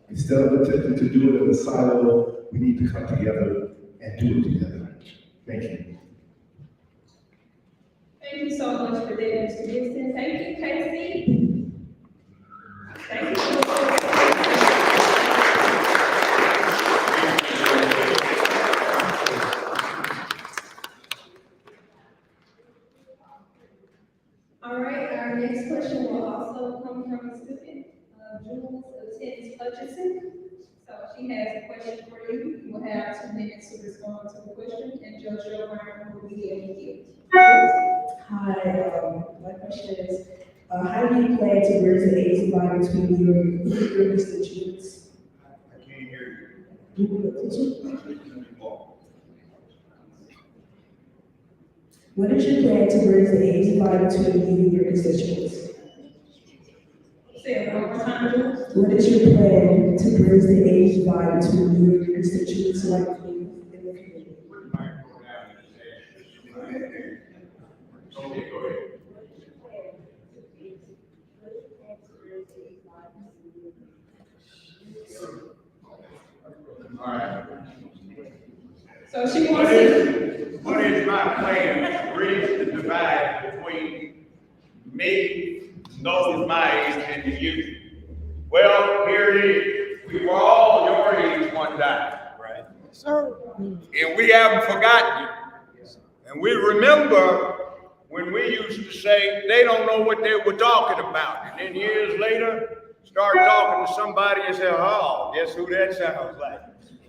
Instead of attempting to do it in a silo, we need to come together and do it together. Thank you. Thank you so much for that, Mr. Gibson. Thank you, Casey. Thank you. All right, our next question will also come from a student, Jules Attends Hutchinson. So she has a question for you. You will have 2 minutes to respond to the question, and Judge O'Brien will be able to give. Hi, my question is, how do you plan to bridge the age divide between your constituents? I can't hear What is your plan to bridge the age divide between you and your constituents? Say it one more time, Jules. What is your plan to bridge the age divide between you and your constituents like you in the community? Okay, go ahead. All right. So she wants to. What is my plan to bridge the divide between me, those my age, and the youth? Well, here it is. We were all your age one time. Right. Sir. And we haven't forgotten you. And we remember when we used to say, they don't know what they were talking about. And then years later, start talking to somebody and say, oh, guess who that sounds like?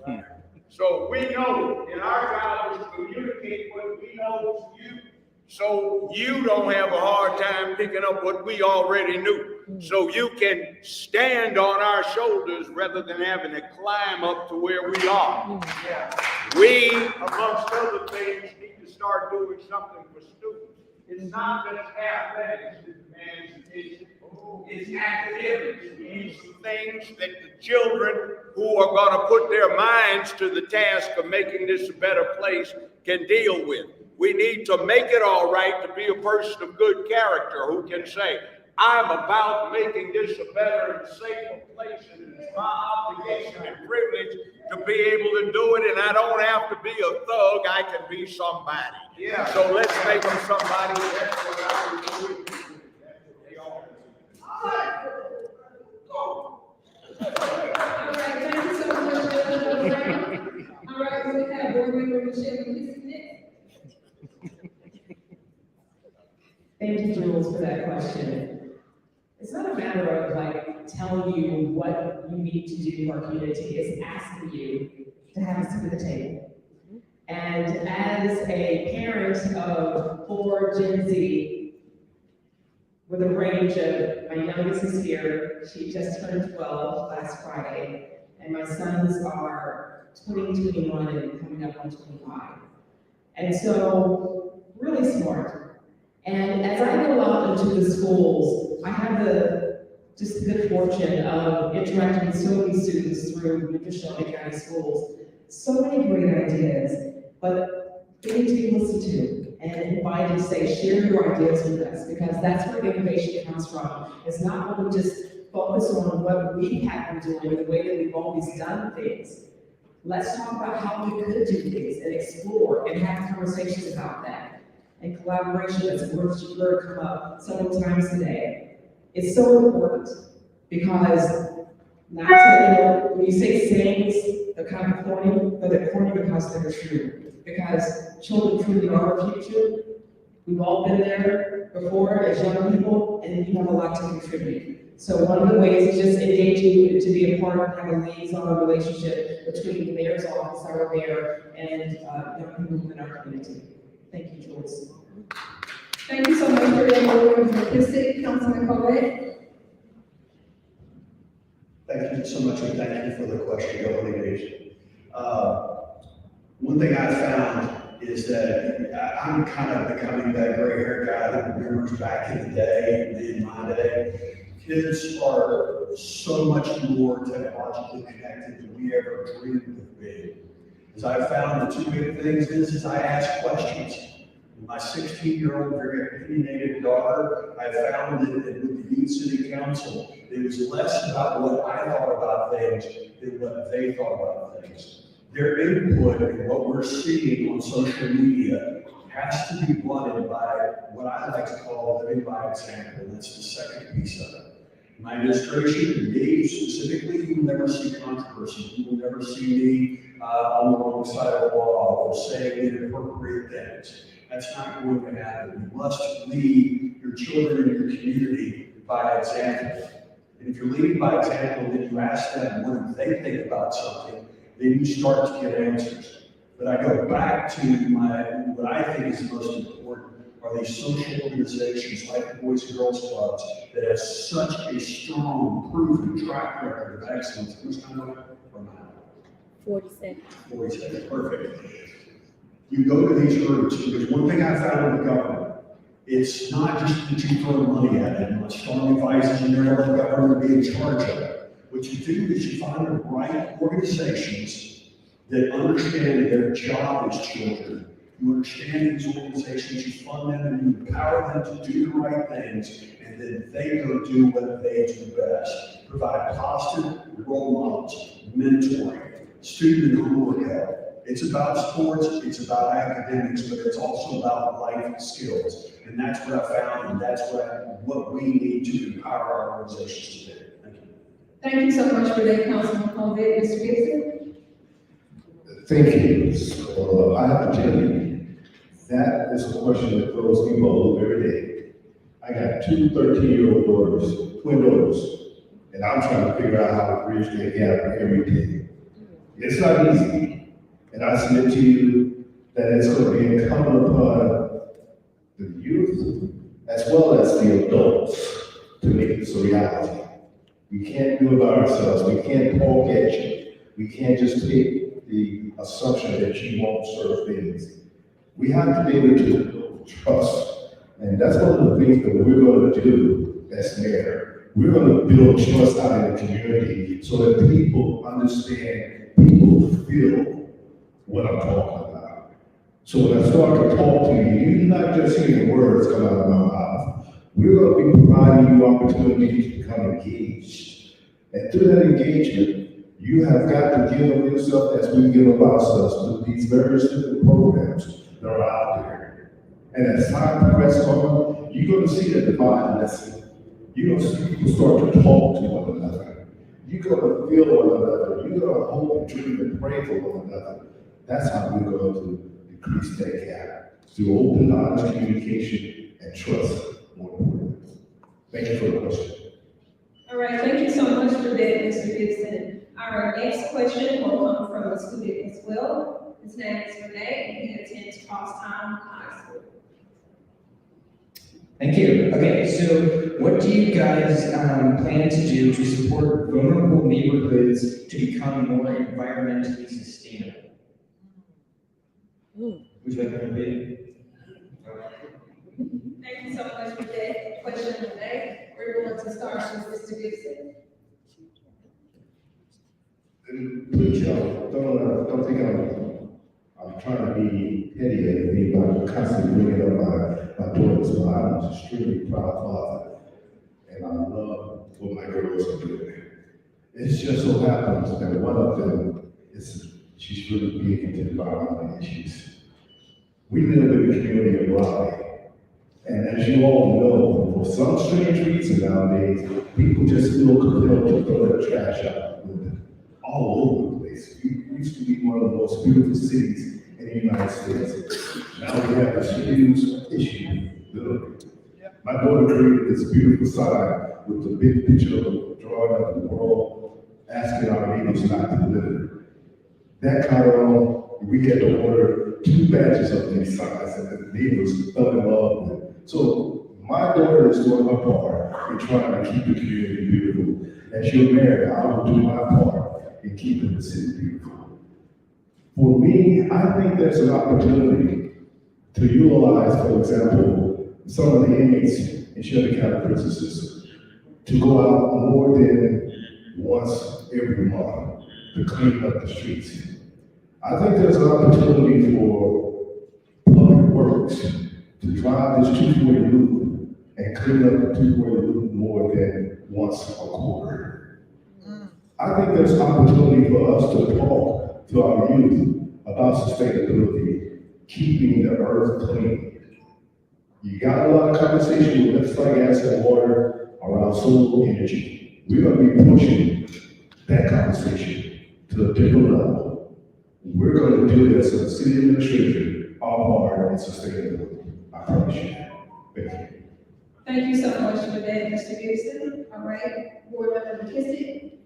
Right. So we know, and our job is to communicate what we know to you, so you don't have a hard time picking up what we already knew. So you can stand on our shoulders rather than having to climb up to where we are. Yeah. We, amongst other things, need to start doing something for students. It's not just athletics that demands attention. It's academics. We need some things that the children who are going to put their minds to the task of making this a better place can deal with. We need to make it all right to be a person of good character who can say, I'm about making this a better and safer place, and it's my obligation and privilege to be able to do it, and I don't have to be a thug, I can be somebody. Yeah. So let's make them somebody. That's what I would do. All right, thank you so much, Judge O'Brien. All right, we have board member Michelle McKissick next. Thank you, Jules, for that question. It's not a matter of like telling you what you need to do for our community. It's asking you to have a seat at the table. And as a parent of 4 Gen Z, with a range of, my youngest is here, she just turned 12 last Friday, and my sons are 20, 21, and coming up on 25. And so, really smart. And as I go out into the schools, I have the good fortune of interacting with so many students through Memphis County schools. So many great ideas, but they need to be listened to and invited to say, share your ideas with us, because that's where the innovation comes from. It's not when we just focus on what we have been doing, the way that we've always done things. Let's talk about how we could do things and explore and have conversations about that. And collaboration, as a word you've heard come up several times today, is so important, because not to, when you say sayings, they're kind of corny, but they're corny because they're true. Because children truly are our future. We've all been there before as young people, and you have a lot to contribute. So one of the ways is just engaging you to be a part of having a liaison relationship between the mayor's office, our mayor, and young people within our community. Thank you, Jules. Thank you so much for that, Board Member McKissick. Councilman Colette. Thank you so much, and thank you for the question, Governor Nation. One thing I found is that I'm kind of becoming that gray hair guy that remembers back in the day, in my day. Kids are so much more technologically connected than we ever dreamed of being. As I found, the two big things is I ask questions. My 16-year-old, very opinionated daughter, I found that with the Youth City Council, it was less about what I thought about things than what they thought about things. Their input and what we're seeing on social media has to be blunted by what I like to call living by example. That's the second piece of it. My administration, and me specifically, you will never see controversy. You will never see me on the wrong side of the law or saying inappropriate things. That's not going to happen. You must lead your children and your community by example. And if you're leading by example, then you ask them what they think about something, then you start to get answers. But I go back to what I think is most important are these social organizations like the Boys and Girls Clubs that have such a strong, proven track record of excellence. How much time do I have? 40 seconds. 40 seconds, perfect. You go to these groups, because one thing I found in the government, it's not just that you throw money at it, and strong advice in there, let the government be in charge of it. What you do is you find the right organizations that understand their job as children. You understand these organizations, you fund them, and you empower them to do the right things, and then they go do what they do best. Provide positive role models, mentoring, student and homework help. It's about sports, it's about academics, but it's also about life skills. And that's what I found, and that's what we need to empower our organizations to do. Thank you. Thank you so much for that, Councilman Convict. Mr. Gibson? Thank you. So I have to tell you, that is a question that throws people a loop every day. I got two 13-year-old daughters, twin daughters, and I'm trying to figure out how to bridge that gap every day. It's not easy. And I submit to you that it's going to be incumbent upon the youth as well as the adults to make this a reality. We can't do it by ourselves. We can't talk at you. We can't just take the assumption that you won't serve things. We have to be able to build trust. And that's one of the things that we're going to do as mayor. We're going to build trust out in the community so that people understand, people feel what I'm talking about. So when I start to talk to you, you're not just hearing words come out of my mouth. We're going to be providing you opportunities to become engaged. And through that engagement, you have got to give of yourself as we give of ourselves to these various different programs that are out there. And as time progresses on, you're going to see that divine lesson. You're going to see people start to talk to one another. You're going to feel one another. You're going to hope and dream and pray for one another. That's how we're going to decrease that gap, through open, honest communication and trust, more importantly. Thank you for the question. All right, thank you so much for that, Mr. Gibson. Our next question will come from a student as well. His name is Renee, and he attends Crosstown High School. Thank you. Okay, so what do you guys plan to do to support vulnerable neighborhoods to become more environmentally sustainable? Would you like to repeat? Thank you so much for that question today. We're going to start with Mr. Gibson. Please, y'all, don't think I'm trying to be petty or anything, but I'm constantly bringing up my daughters. So I'm an extremely proud father, and I love what my girls are doing. It just so happens that one of them she's really big into environmental issues. We live in the community of Raleigh, and as you all know, for some strange reason nowadays, people just feel compelled to throw their trash out the window all over the place. We used to be one of the most beautiful cities in the United States. Now we have this huge issue, literally. My daughter created this beautiful sign with the big picture of drawing up the world, asking our neighbors not to litter. That kind of, we had to order 2 batches of these signs and the neighbors fell in love with. So my daughter is doing her part in trying to keep the community beautiful. as your mayor, I will do my part in keeping the city beautiful. For me, I think there's an opportunity to utilize, for example, some of the inmates in Shelby County prison system to go out more than once every month to clean up the streets. I think there's an opportunity for public works to drive this 240 loop and clean up the 240 loop more than once a quarter. I think there's opportunity for us to talk to our youth about sustainability, keeping the earth clean. You got a lot of conversation with Memphis Gas and Water around solar energy. We're going to be pushing that conversation to a different level. We're going to do this as a city administration, our part in sustainability. I promise you that. Thank you. Thank you so much for that, Mr. Gibson. All right, Board Member McKissick.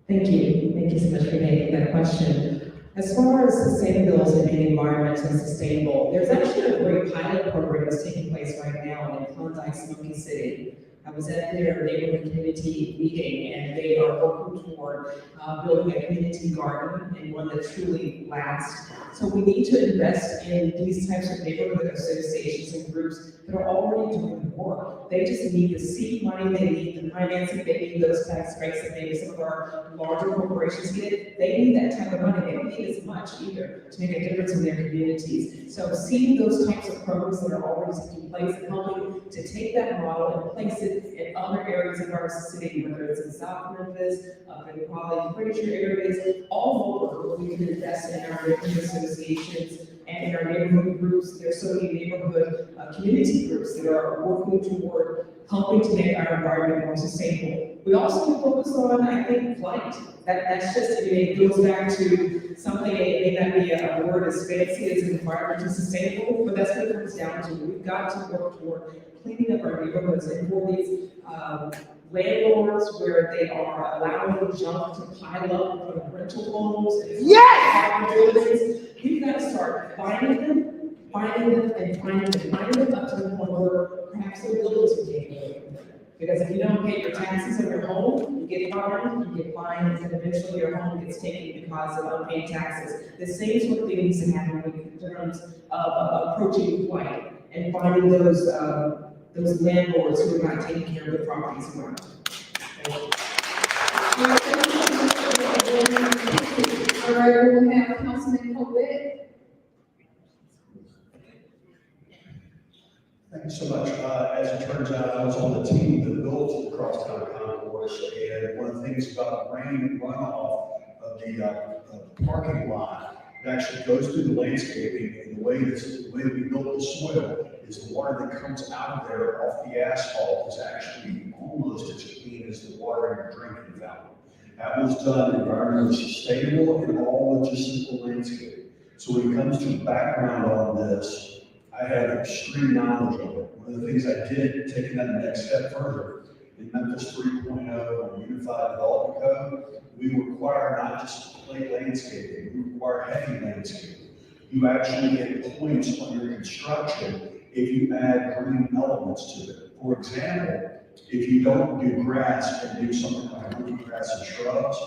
Thank you. Thank you so much for making that question. As far as sustainability and being environmentally sustainable, there's actually a great pilot program that's taking place right now in Klondike, Smoky City. I was at their neighborhood community meeting, and they are working toward building a community garden and one that truly lasts. So we need to invest in these types of neighborhood associations and groups that are already doing the work. They just need the seed money, they need the financing, they need those tax breaks that maybe some of our larger corporations get. They need that type of money. They don't need as much either to make a difference in their communities. So seeing those types of programs that are already taking place and helping to take that model and place it in other areas of our city, whether it's in South Memphis, up in quality furniture areas, all over where we can invest in our neighborhood associations and in our neighborhood groups. There's so many neighborhood community groups that are working toward helping to make our environment more sustainable. We also focus on, I think, flight. That's just, it goes back to something, it may not be a word as fancy as environmentally sustainable, but that's what it comes down to. We've got to work toward cleaning up our neighborhoods and for these landlords where they are allowing junk to pile up in front of rental homes and buildings. We've got to start finding them up to the point where perhaps their buildings will take away from them. Because if you don't pay your taxes on your home, you get fined, and eventually your home gets taken because of unpaid taxes. The same sort of thing needs to happen in terms of approaching flight and finding those landlords who are not taking care of the properties around. All right, we will have Councilman Colbert. Thank you so much. As it turns out, I was on the team that built the crosstown concourse, and one of the things about rain runoff of the parking lot, it actually goes through the landscaping, and the way that we built the soil is the water that comes out of there off the asphalt is actually almost as clean as the water in your drinking fountain. That was done environmentally sustainable and all with just simple landscaping. So when it comes to background on this, I have extreme knowledge of it. One of the things I did, taking that next step further, in Memphis 3.0 or Unified Development Code, we require not just plain landscaping, we require heavy landscaping. You actually get points on your construction if you add green elements to it. For example, if you don't do grass and do something like root grass and shrubs,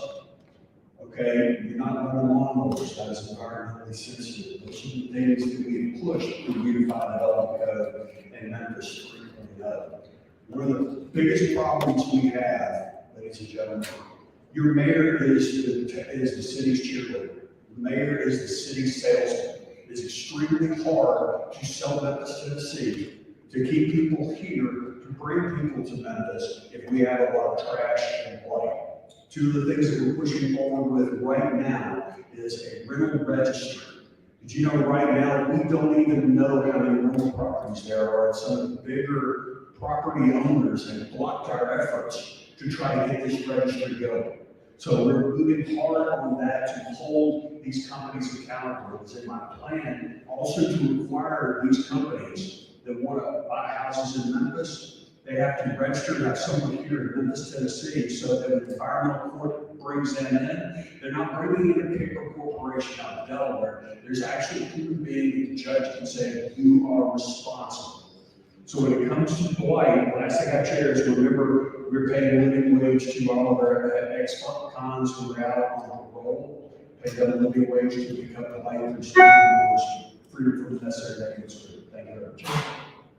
okay, you're not running lawnmowers, that is environmentally sensitive. Those are the things that we push through Unified Development Code and Memphis 3.0. One of the biggest problems we have, ladies and gentlemen, your mayor is the city's cheerleader. The mayor is the city's salesman. It's extremely hard to sell Memphis, Tennessee, to keep people here, to bring people to Memphis if we have a lot of trash and blight. Two of the things that we're pushing forward with right now is a rental registry. Did you know right now we don't even know how many rental properties there are, and some of the bigger property owners have blocked our efforts to try to get this registry going. So we're moving hard on that to hold these companies accountable. It's in my plan also to require these companies that want to buy houses in Memphis, they have to register and have someone here in Memphis, Tennessee, so that when the environmental court brings them in, they're not bringing in a paper corporation out of Delaware. There's actually a human being that the judge can say, you are responsible. So when it comes to blight, when I say high chairs, remember, we're paying living wage to all of our ex-cons who are out on parole. Pay them living wage to pick up blight and street members free from the necessary maintenance. Thank you very much.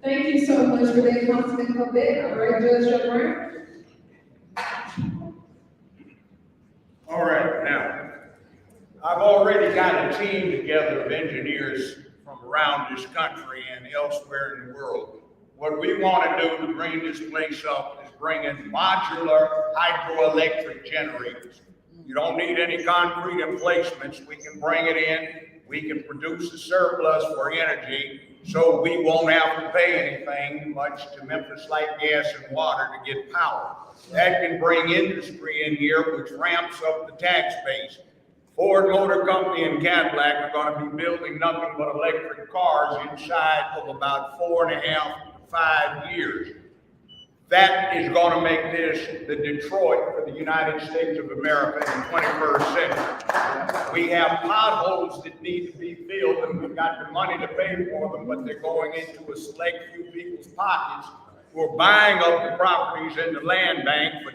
Thank you so much for that, Councilman Corbett. All right, Judge Brown. All right, now, I've already got a team together of engineers from around this country and elsewhere in the world. What we want to do to bring this place up is bring in modular hydroelectric generators. You don't need any concrete emplacements. We can bring it in. We can produce a surplus for energy, so we won't have to pay anything much to Memphis Light Gas and Water to get power. That can bring industry in here, which ramps up the tax base. Ford Motor Company and Cadillac are going to be building nothing but electric cars inside of about 4.5 to 5 years. That is going to make this the Detroit for the United States of America in the 21st century. We have potholes that need to be filled, and we've got the money to pay for them, but they're going into a select few people's pockets who are buying up the properties in the land bank for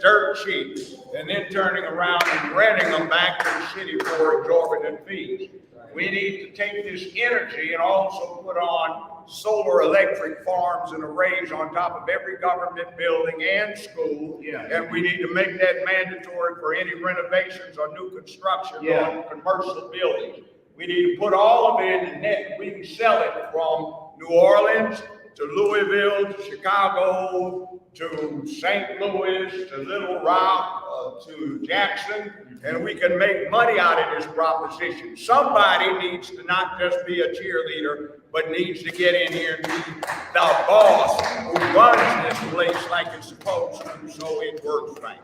dirt cheap, and then turning around and renting them back to the city for exorbitant fees. We need to take this energy and also put on solar electric farms and arrays on top of every government building and school. And we need to make that mandatory for any renovations or new construction on commercial buildings. We need to put all of it in the net. We can sell it from New Orleans to Louisville, to Chicago, to St. Louis, to Little Rock, to Jackson, and we can make money out of this proposition. Somebody needs to not just be a cheerleader, but needs to get in here and be the boss who runs this place like it's supposed to, so it works right.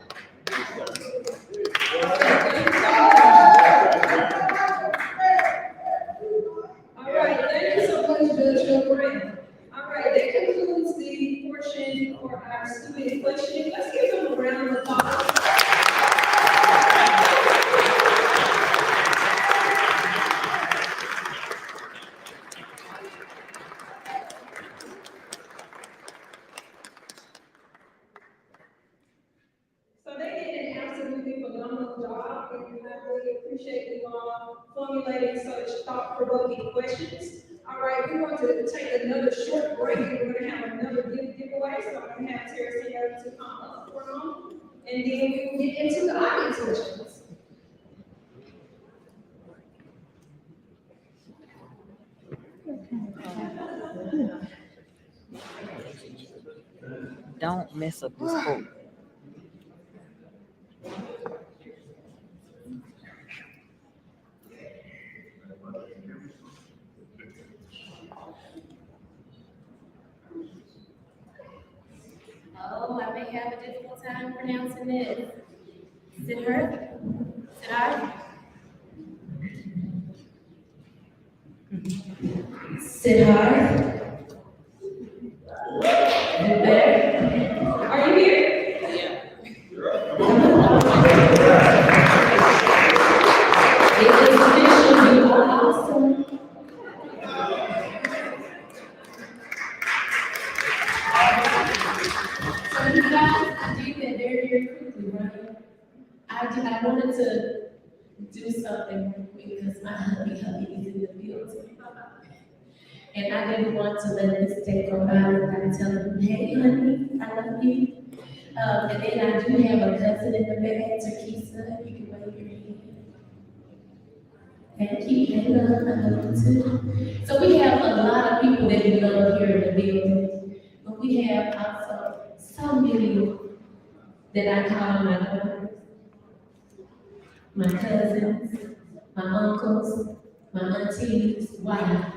All right, thank you so much, Judge Brown. All right, that concludes the portion for our student question. Let's give them a round of applause. So they did an absolutely phenomenal job, and I really appreciate you all formulating such thought-provoking questions. All right, we're going to take another short break, and we're going to have another giveaway, so I'm going to have Terry to come up for a moment, and then we will get into the audience questions. Don't mess up this book. Oh, I may have a difficult time pronouncing this. Sidharth? Sidharth? Are you here? Yeah. It is official, you are awesome. So you guys, I did that very, very quickly, right? I wanted to do something real quick because my hubby is in the building. And I didn't want to let this day go by without telling him, hey, honey, I love you. And then I do have a cousin in the bed, Teresa, you can wave your hand. Thank you, hey, love, I love you too. So we have a lot of people that we love here in the building, but we have also so many that I call my daughters, my cousins, my uncles, my aunties. Why?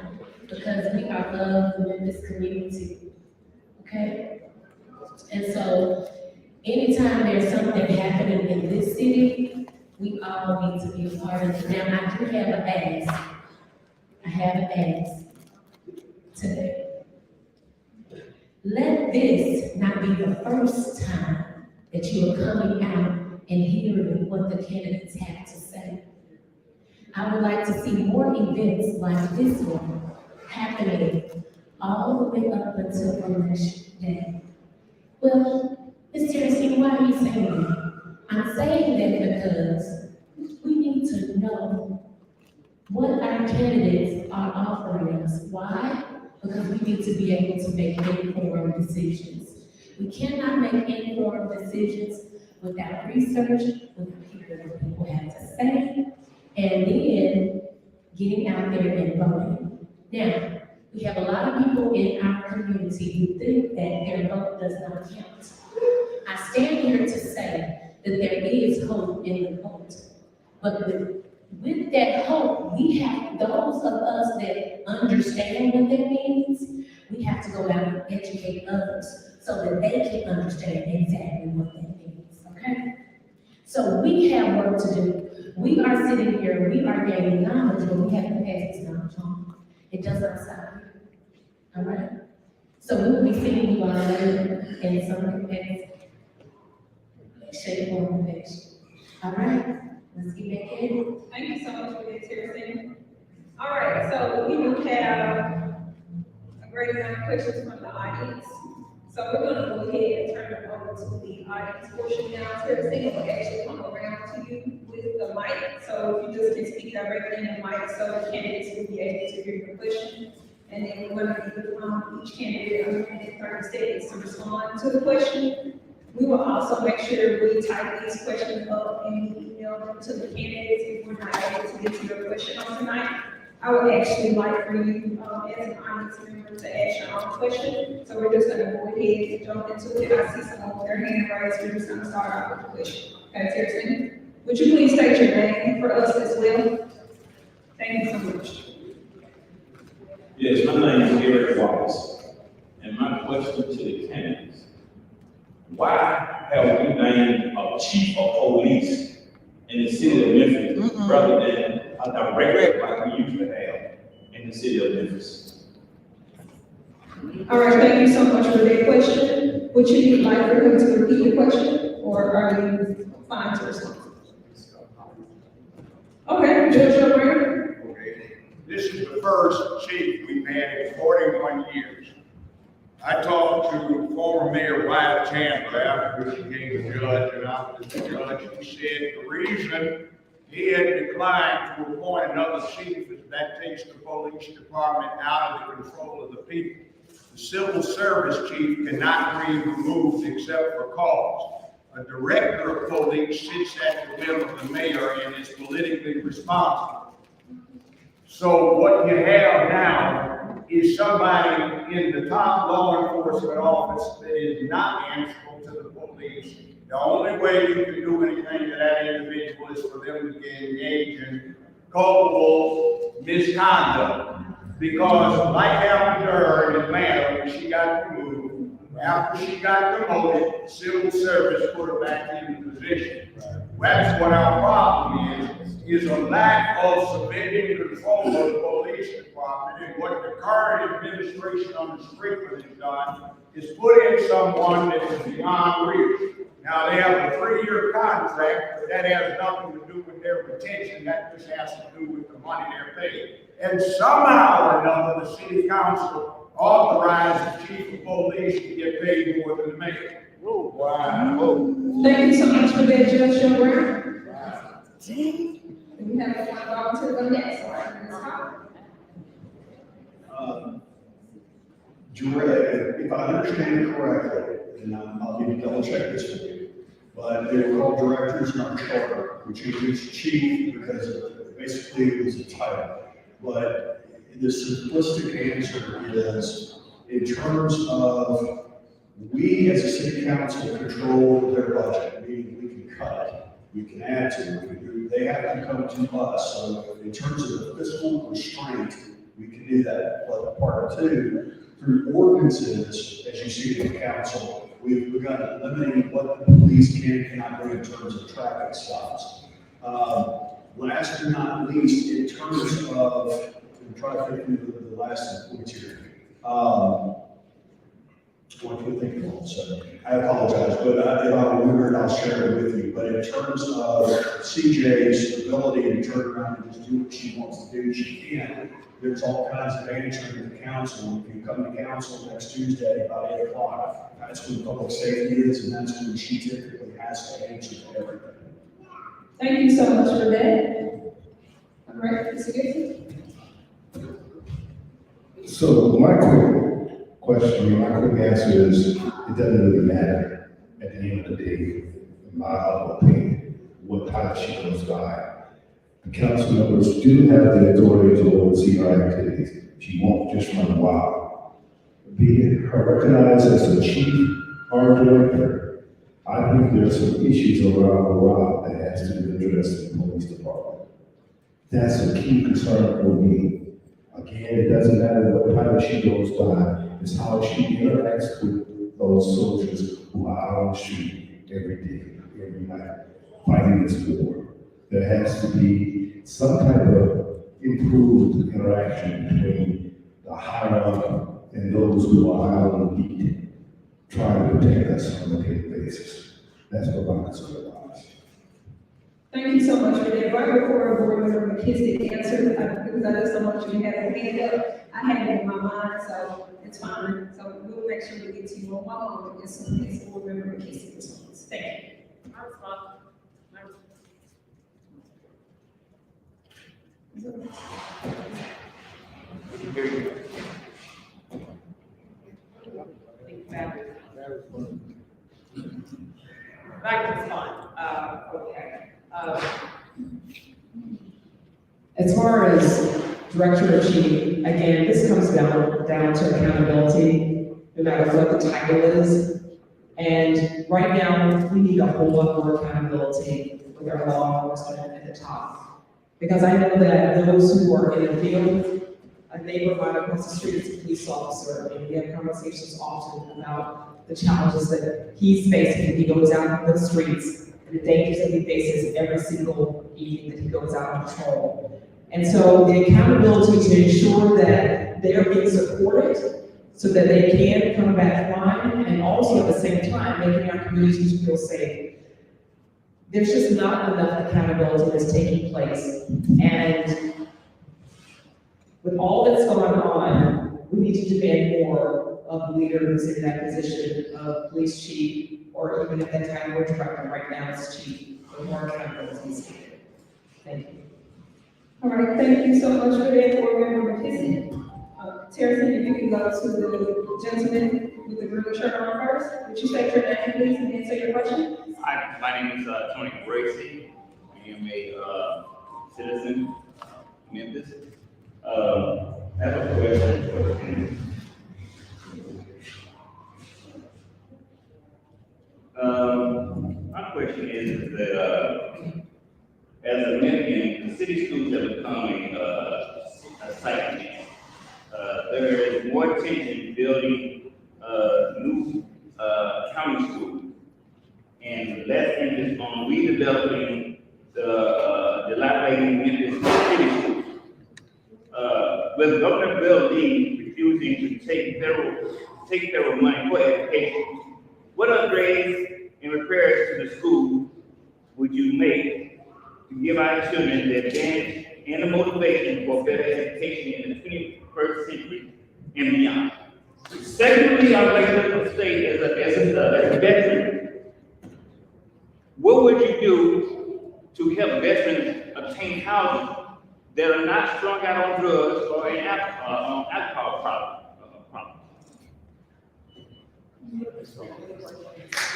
Because we are loved in this community, okay? And so anytime there's something happening in this city, we all need to be a part of it. Now, I do have an ask. I have an ask today. Let this not be the first time that you are coming out and hearing what the candidates have to say. I would like to see more events like this one happening all the way up until election day. Well, Ms. Terracine, why are you saying that? I'm saying that because we need to know what our candidates are offering us. Why? Because we need to be able to make informed decisions. We cannot make informed decisions without research, without hearing what people have to say, and then getting out there and voting. Now, we have a lot of people in our community who think that their vote does not count. I stand here to say that there is hope in the vote. But with that hope, we have those of us that understand what that means, we have to go out and educate others so that they can understand exactly what that means, okay? So we have work to do. We are sitting here, we are gaining knowledge, but we have to pass this knowledge on. It does not stop here, all right? So we will be seeing you all later in some capacity, shape, form, or fashion. All right, let's get back in. Thank you so much for that, Terracine. All right, so we do have a great amount of questions from the audience. So we're gonna go ahead and turn it over to the audience portion now. Terracine will actually come around to you with the mic. So if you just can speak directly in the mic so the candidates will be able to hear your question. And then we're gonna give each candidate a minute, 30 seconds to respond to the question. We will also make sure we type these questions up and we email them to the candidates if we're not able to get to your question on tonight. I would actually like for you, as an audience member, to ask your own question. So we're just gonna go ahead and jump into it. I see someone with their hand raised. We're just gonna start off with the question. Okay, Terracine, would you please state your name for us as well? Thank you so much. Yes, my name is Eric Wallace, and my question to the candidates: why have we named a chief of police in the city of Memphis rather than a director like we used to have in the city of Memphis? All right, thank you so much for that question. Would you like for him to repeat the question, or are you fine to respond? Okay, Judge O'Brien. Okay, this is the first chief we've had in 41 years. I talked to former Mayor Wyatt Chandler after he became a judge, and I was the judge. He said the reason he had declined to appoint another chief is that takes the police department out of the control of the people. The civil service chief cannot be removed except for cause. A director of police sits at the will of the mayor and is politically responsible. So what you have now is somebody in the top law enforcement office that is not answerable to the police. The only way you can do anything to that individual is for them to engage in culpable misconduct. Because like happened to her in Atlanta when she got removed, after she got demoted, civil service put her back in the position. That's what our problem is a lack of submitting control of the police department. And what the current administration under Strickland has done is put in someone that is beyond reach. Now, they have a 3-year contract, but that has nothing to do with their retention. That just has to do with the money they're paid. And somehow or another, the city council authorized the chief of police to get paid more than the mayor. Wow. Thank you so much for that, Judge O'Brien. We have one volunteer to go next. Jured, if I understand correctly, and I'll need to double check this with you, but they were called directors in our charter, which includes chief because basically it was a title. But the simplistic answer is, in terms of we as a city council control their budget, meaning we can cut it, we can add to it, they have to come to us. So in terms of the fiscal restraint, we can do that. But part 2, through ordinances, as you see in the council, we've begun eliminating what the police can and cannot do in terms of traffic stops. Last but not least, in terms of, I'm trying to think through the last point here. What do you think of all? So I apologize, but if I remember it, I'll share it with you. But in in terms of CJ's ability to turn around and just do what she wants to do, she can. There's all kinds of answering to the council. If you come to council next Tuesday about 8 o'clock, that's when public safety is, and that's when she typically has to answer to everything. Thank you so much for that. All right, Mr. Gibson. So my quick question, my quick answer is, it doesn't really matter at the end of the day, in my humble opinion, what title she goes by. The council members do have the authority to oversee her activities. She won't just run wild. Being her recognized as the chief or director, I think there are some issues around morale that has to be addressed in the police department. That's a key concern for me. Again, it doesn't matter what title she goes by, it's how she interacts with those soldiers who are out on the street every day, every night, fighting this war. There has to be some type of improved interaction between the higher up and those who are out on the beat, trying to protect us on a daily basis. That's what my concern is. Thank you so much for that. Right before Board Member McKissick answered, because I just don't want you to have a hand up, I had it in my mind, so it's fine. So we'll make sure we get to you on one moment as soon as Board Member McKissick responds. Thank you. My response. I can respond. Okay. As far as director or chief, again, this comes down to accountability, no matter what the title is. And right now, we need a whole lot more accountability with our law enforcement at the top. Because I know that those who are in the field, a neighbor right across the street is a police officer, and we have conversations often about the challenges that he's facing when he goes out in the streets, and the dangers that he faces every single evening that he goes out on patrol. And so the accountability to ensure that they're being supported so that they can come back flying, and also at the same time, making our communities feel safe. There's just not enough accountability that's taking place. And with all that's going on, we need to demand more of the leader who's in that position of police chief, or even at that time we're director right now as chief, but more accountability is needed. Thank you. All right, thank you so much for that, Board Member McKissick. Terrence, if you can go to the gentleman with the green shirt on first. Would you state your name, please, and answer your question? Hi, my name is Tony Bracy. I am a citizen of Memphis. I have a question. My question is that as a Memphian, the city schools have become a site mix. There is more attention building new county schools and less interest on redeveloping the dilapidating Memphis city schools. With Governor Bill Lee refusing to take federal money for education, what upgrades and repairs to the school would you make to give our children the advantage and the motivation for better education in the 21st century and beyond? Secondly, I would like to state as a veteran, what would you do to help veterans obtain housing that are not strung out on drugs or an alcohol problem?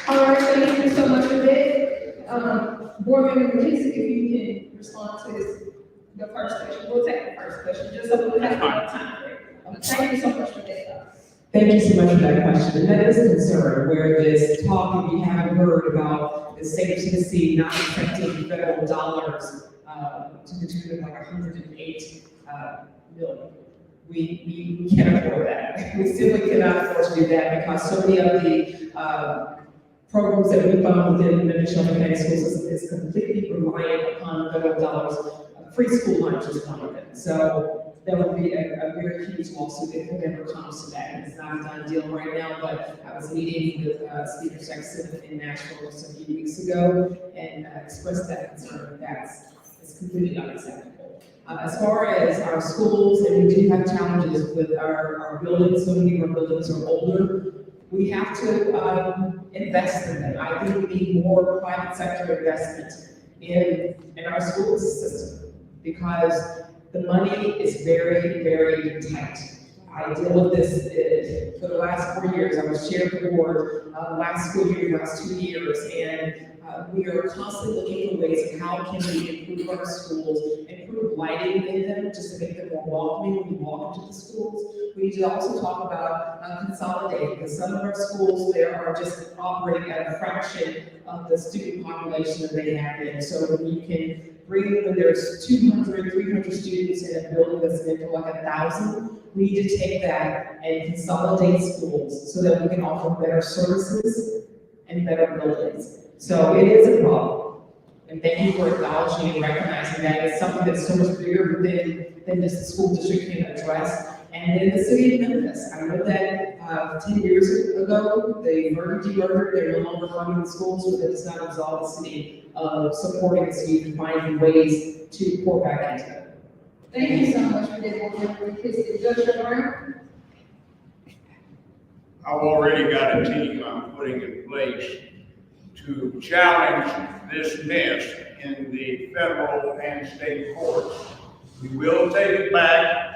All right, thank you so much for that. Board Member McKissick, if you can respond to the first question. We'll take the first question, just so we have enough time for it. Thank you so much for that. Thank you so much for that question. And that is a concern where this talk, if you haven't heard about the state of Tennessee not accepting federal dollars to the tune of like 108 million. We can't afford that. We simply cannot afford to do that because so many of the programs that we fund within the Memphis Shelter Connect Schools is completely reliant upon federal dollars. Free school lunch is one of them. So that would be a very huge lawsuit if it ever comes to that. And it's not a done deal right now, but I was meeting with Steve Jackson in Nashville just a few weeks ago, and express that concern. It's completely unacceptable. As far as our schools, and we do have challenges with our buildings, so many of our buildings are older. We have to invest in them. I think we need more private sector investment in our school system, because the money is very, very tight. I deal with this for the last 4 years. I was chair of the board last school year, last 2 years, and we are constantly looking for ways of how can we improve our schools, improve lighting in them, just to make them more welcoming when you walk into the schools. We need to also talk about consolidating, because some of our schools there are just operating at a fraction of the student population that they have in. So when you can when there's 200, 300 students in a building that's meant for like 1,000, we need to take that and consolidate schools so that we can offer better services and better buildings. So it is a problem. And thank you for acknowledging and recognizing that it's something that's so much bigger than just the school district can address. And in the city of Memphis, I know that 10 years ago, they demerged, they're no longer funding the schools, but that does not absolve the city of supporting its youth and finding ways to pour back into it. Thank you so much for that, Board Member McKissick. Judge Brown? I've already got a team I'm putting in place to challenge this mess in the federal and state courts. We will take it back.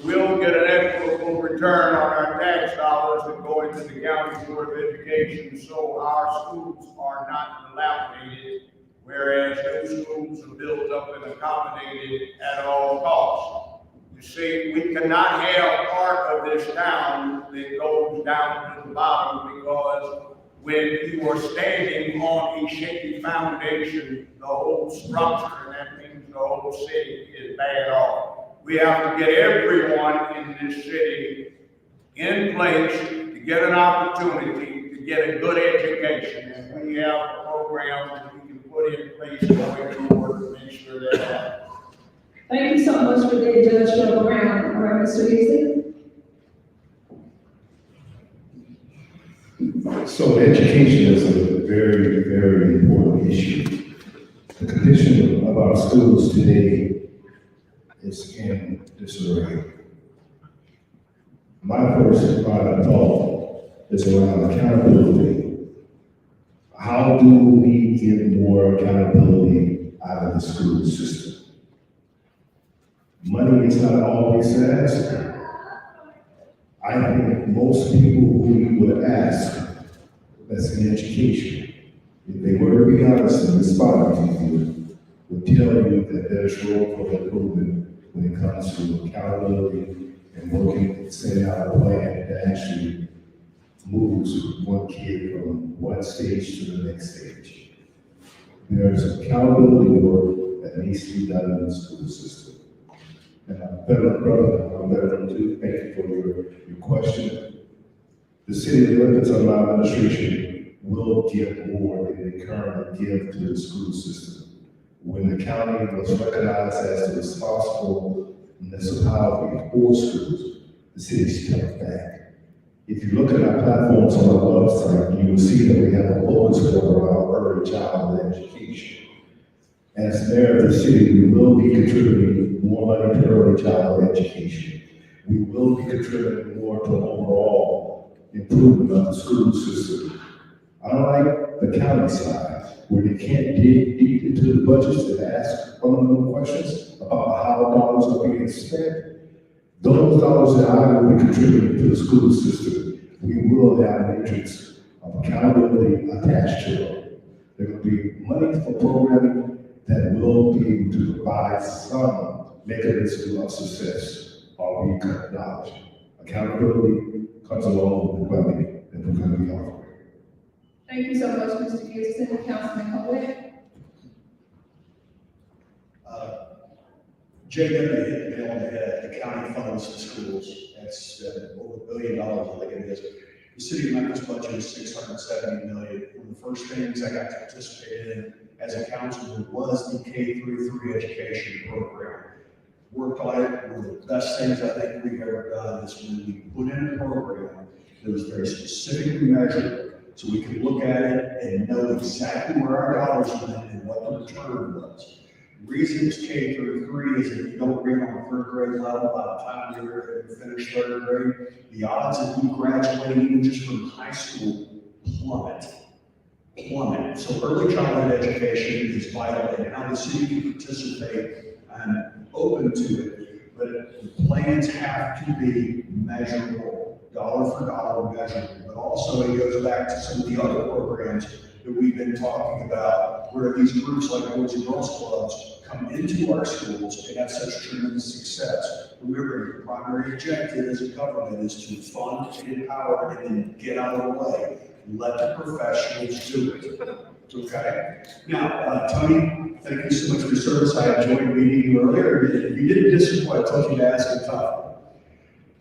We will get an equitable return on our tax dollars that go into the county board of education, so our schools are not dilapidated, whereas those schools are built up and accommodated at all costs. You see, we cannot have part of this town that goes down to the bottom, because when you are standing on a shaky foundation, the whole structure, and that means the whole city, is bad off. We have to get everyone in this city in place to get an opportunity to get a good education. And we have programs that we can put in place going forward to make sure that happens. Thank you so much for that, Judge Brown. All right, Mr. Easley? So education is a very, very important issue. The condition of our schools today is in disarray. My first line of thought is around accountability. How do we get more accountability out of the school system? Money is not always the answer. I think most people who we would ask that's in education, if they were to be honest and respond to you, would tell you that there's room for improvement when it comes to accountability and working, setting out a plan that actually moves one kid from one stage to the next stage. There's accountability work that needs to be done in the school system. And I'm veteran too. Thank you for your question. The city of Memphis under my administration will give more than they currently give to the school system. When the county was recognized as the responsible municipality for schools, the city stepped back. If you look at our platforms on our website, you will see that we have a focus for our early childhood education. As mayor of the city, we will be contributing more money to early childhood education. We will be contributing more to overall improvement of the school system. Unlike the county side, where they can't dig deep into the budgets and ask fundamental questions about how dollars are being spent, those dollars that I will be contributing to the school system, we will have matrix of accountability attached to it. There will be money for programming that will be able to provide some mechanism of success while we cut knowledge. Accountability comes along with the money that we're going to be offering. Thank you so much, Mr. Gibson. Councilman Colette? JW hit the nail on the head. The county funds the schools. That's over $1 billion, I think it is. The city of Memphis budget is $670 million. One of the first things I got to participate in as a councilman was the K-3 education program. Worked on it. One of the best things I think we've ever done is when we put in a program that was very specifically measured so we can look at it and know exactly where our dollars went and what the return was. The reason it's K through 3 is if you don't read on the third grade level by the time you're finished third grade, the odds of you graduating even just from high school plummet. So early childhood education is vital, and how the city can participate and open to it, but the plans have to be measurable, dollar for dollar measurable. But also it goes back to some of the other programs that we've been talking about, where these groups like Boys and Girls Clubs come into our schools and have such tremendous success. Remember, the primary objective as a government is to fund and empower and then get out of the way. Let the professionals do it. Okay? Now, Tony, thank you so much for your service. I enjoyed meeting you earlier. If you didn't disappoint, I told you to ask a tough.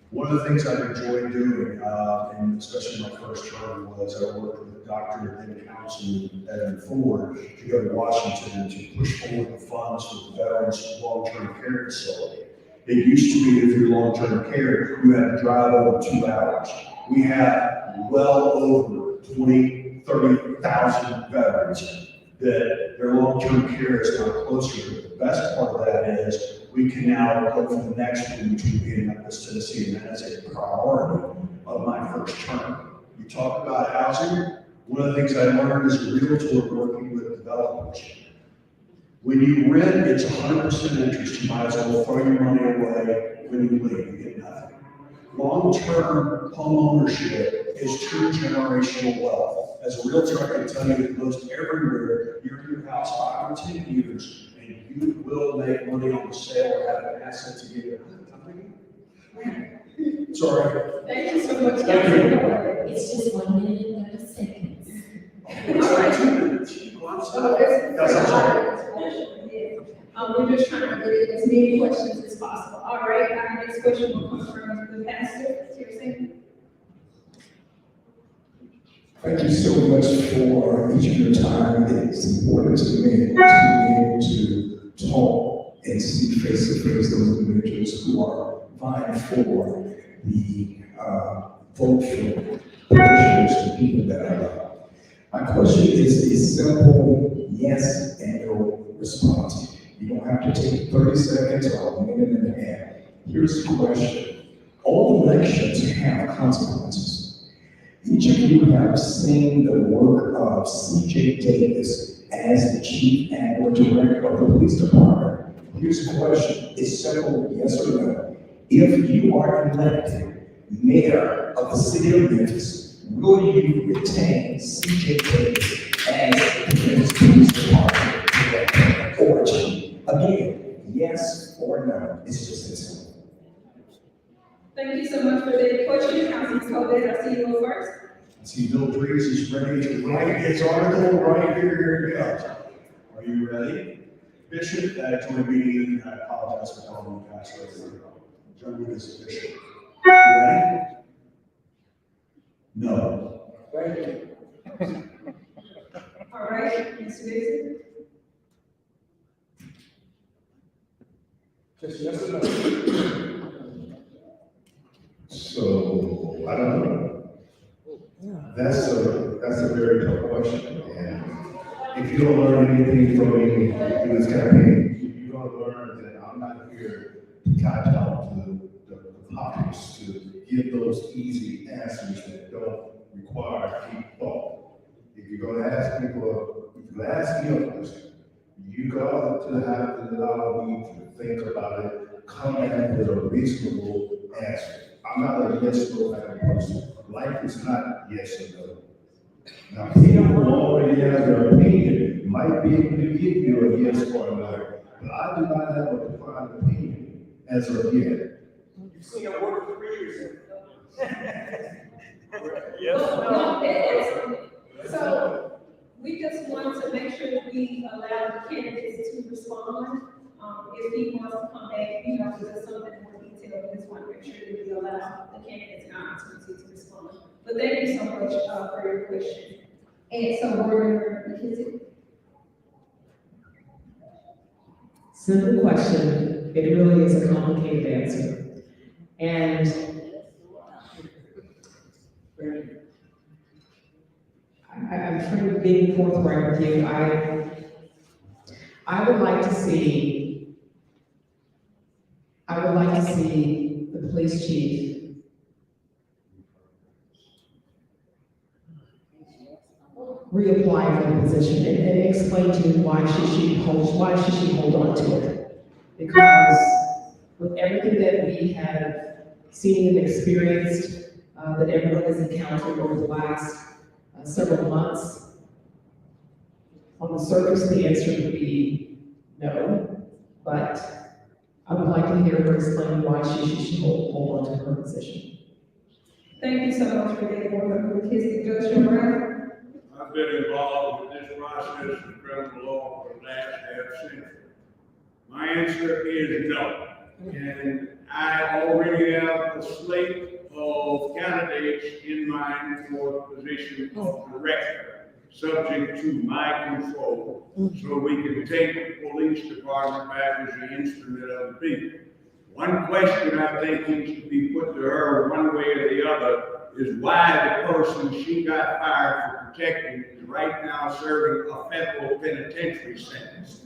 One of the things I've enjoyed doing, and especially my first term, was I worked with Dr. and Councilman Evan Ford to go to Washington to push forward the funds for the Veterans Long-Term Care Facility. It used to be if you're long-term care, you had to drive over 2 hours. We have well over 20, 30,000 veterans that their long-term care is now closer to. The best part of that is we can now go for the next one, which would be in Memphis, Tennessee, and that is a priority of my first term. You talk about housing. One of the things I learned as a realtor working with developers. When you rent, it's 100% interest. You might as well throw your money away when you leave. You get nothing. Long-term home ownership is true generational wealth. As a realtor, I can tell you that most everywhere, you're in your house 5 or 10 years, and you will make money on the sale or have an asset to give you. Sorry. Thank you so much. Thank you. It's just 1 minute and 30 seconds. All right, 2 minutes. That's all right. We're just trying to get as many questions as possible. All right, our next question will come from the pastor, Terry. Thank you so much for each of your time. It's important to me to be able to talk and see face to face those individuals who are vying for the vote for politicians and people that I love. My question is a simple yes and no response. You don't have to take 30 seconds or a minute and a half. Here's the question. All elections have consequences. Each of you have seen the work of C.J. Davis as the chief and/or director of the police department. Here's the question. It's simple, yes or no. If you are elected mayor of the city of Memphis, will you retain C.J. Davis as the Memphis Police Department director or chief? Again, yes or no. It's just that simple. Thank you so much for that question, Councilman Colbert. I see you go first. I see Bill Dries is ready to write his article right here. Here it goes. Are you ready? Bishop, join me, and I apologize for calling you pastor. Join me as a bishop. You ready? No. Thank you. All right, Mr. Dixon. Just yes or no. So, I don't know. That's a very tough question. And if you don't learn anything from me in this campaign, you're going to learn that I'm not here to catch out to the populace, to give those easy answers that don't require deep thought. If you're going to ask people, if you ask me a question, you got to have to allow me to think about it, come in with a reasonable answer. I'm not a yes or no type of person. Life is not yes or no. Now, people who already have their opinion might be able to give you a yes or a no, but I do not have a defined opinion as of yet. You've seen it work for 3 years. So we just want to make sure that we allow the candidates to respond. If he wants to come back, to just something more detailed, we just want to make sure that we allow the candidates an opportunity to respond. But thank you so much for your question. And so, Board Member McKenzie. Simple question, it really is a complicated answer. And being forthright with you. I would like to see the police chief reapply for the position and explain to me why should she hold on to it? Because with everything that we have seen and experienced, that everyone has encountered over the last several months, on the surface, the answer would be no, but I would like to hear her explain why she should hold on to her position. Thank you so much for that, Board Member McKissick. Judge Brown? I've been involved with this process of criminal law for the last half century. My answer is no. And I already have a slate of candidates in mind for the position of director, subject to my control, so we can take the police department back as the instrument of the people. One question I think needs to be put to her one way or the other is why the person she got fired for protecting is right now serving a federal penitentiary sentence.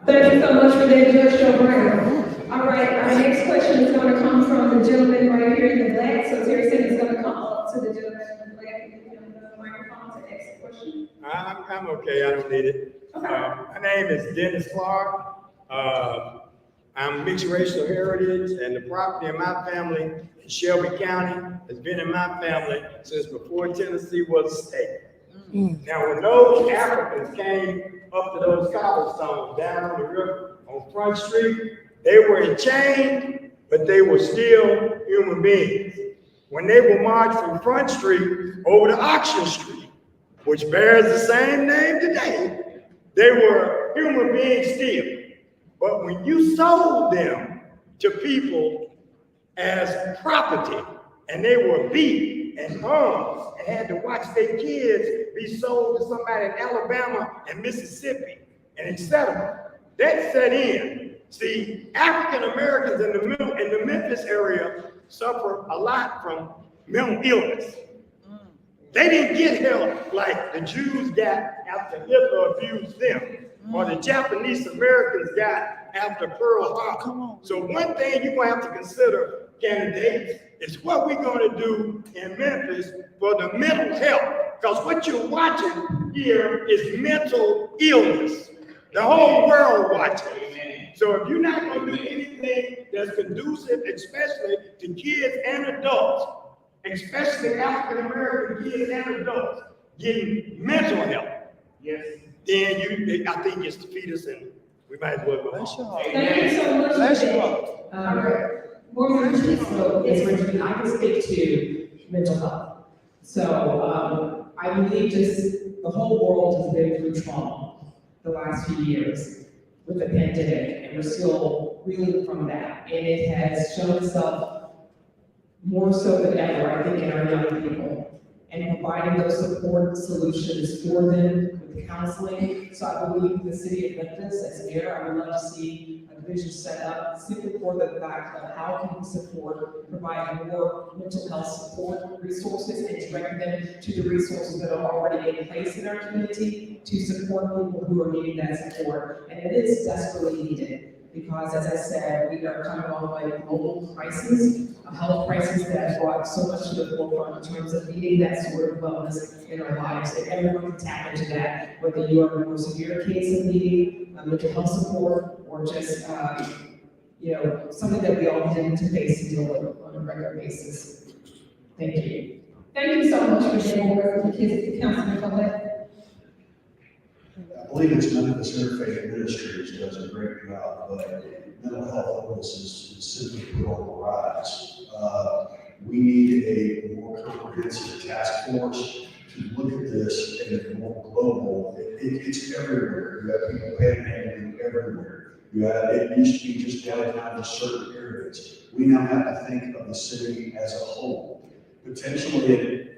Thank you so much for that, Judge Brown. All right, our next question is going to come from the gentleman right here in the black. So Terry said he's going to come up to the gentleman in the black and give him the microphone to ask the question. I'm okay, I don't need it. Okay. My name is Dennis Clark. I'm mixed racial heritage, and the property in my family in Shelby County has been in my family since before Tennessee was a state. Now, when those Africans came up to those cobblestones down on the river on Front Street, they were enchained, but they were still human beings. When they were marched from Front Street over to Auction Street, which bears the same name today, they were human beings still. But when you sold them to people as property, and they were beat and hung and had to watch their kids be sold to somebody in Alabama and Mississippi and etc., that set in. See, African Americans in the Memphis area suffer a lot from mental illness. They didn't get help like the Jews got after Hitler abused them, or the Japanese Americans got after Pearl Harbor. So one thing you're gonna have to consider, candidates, is what we're gonna do in Memphis for the mental health. Because what you're watching here is mental illness. The whole world watching. So if you're not gonna do anything that's conducive, especially to kids and adults, especially African American kids and adults, getting mental health, yes, then I think it's defeat us, and we might as well go home. Thank you so much. Bless you. All right. So, yes, Richard, I can speak to mental health. So, I believe just the whole world has been through trauma the last few years with the pandemic, and we're still reeling from that. And it has shown itself more so than ever, I think, in our young people, and providing those support solutions for them with counseling. So I believe the city of Memphis, as mayor, I would love to see a division set up simply for the fact of how can we support, provide more mental health support resources and direct them to the resources that are already in place in our community to support people who are needing that support. And it is desperately needed because, as I said, we are coming off a global crisis, a health crisis that has brought so much to the forefront in terms of needing that sort of wellness in our lives. And everyone can tap into that, whether you are a more severe case of needing mental health support or just, something that we all tend to face and deal with on a regular basis. Thank you. Thank you so much for being here, Councilman Collette. I believe it's Memphis Interfaith Ministries does a great job, but mental health illness is simply put on the rise. We need a more comprehensive task force to look at this and more global. It's everywhere. You have people panhandling everywhere. It used to be just downtown in certain areas. We now have to think of the city as a whole. Potentially,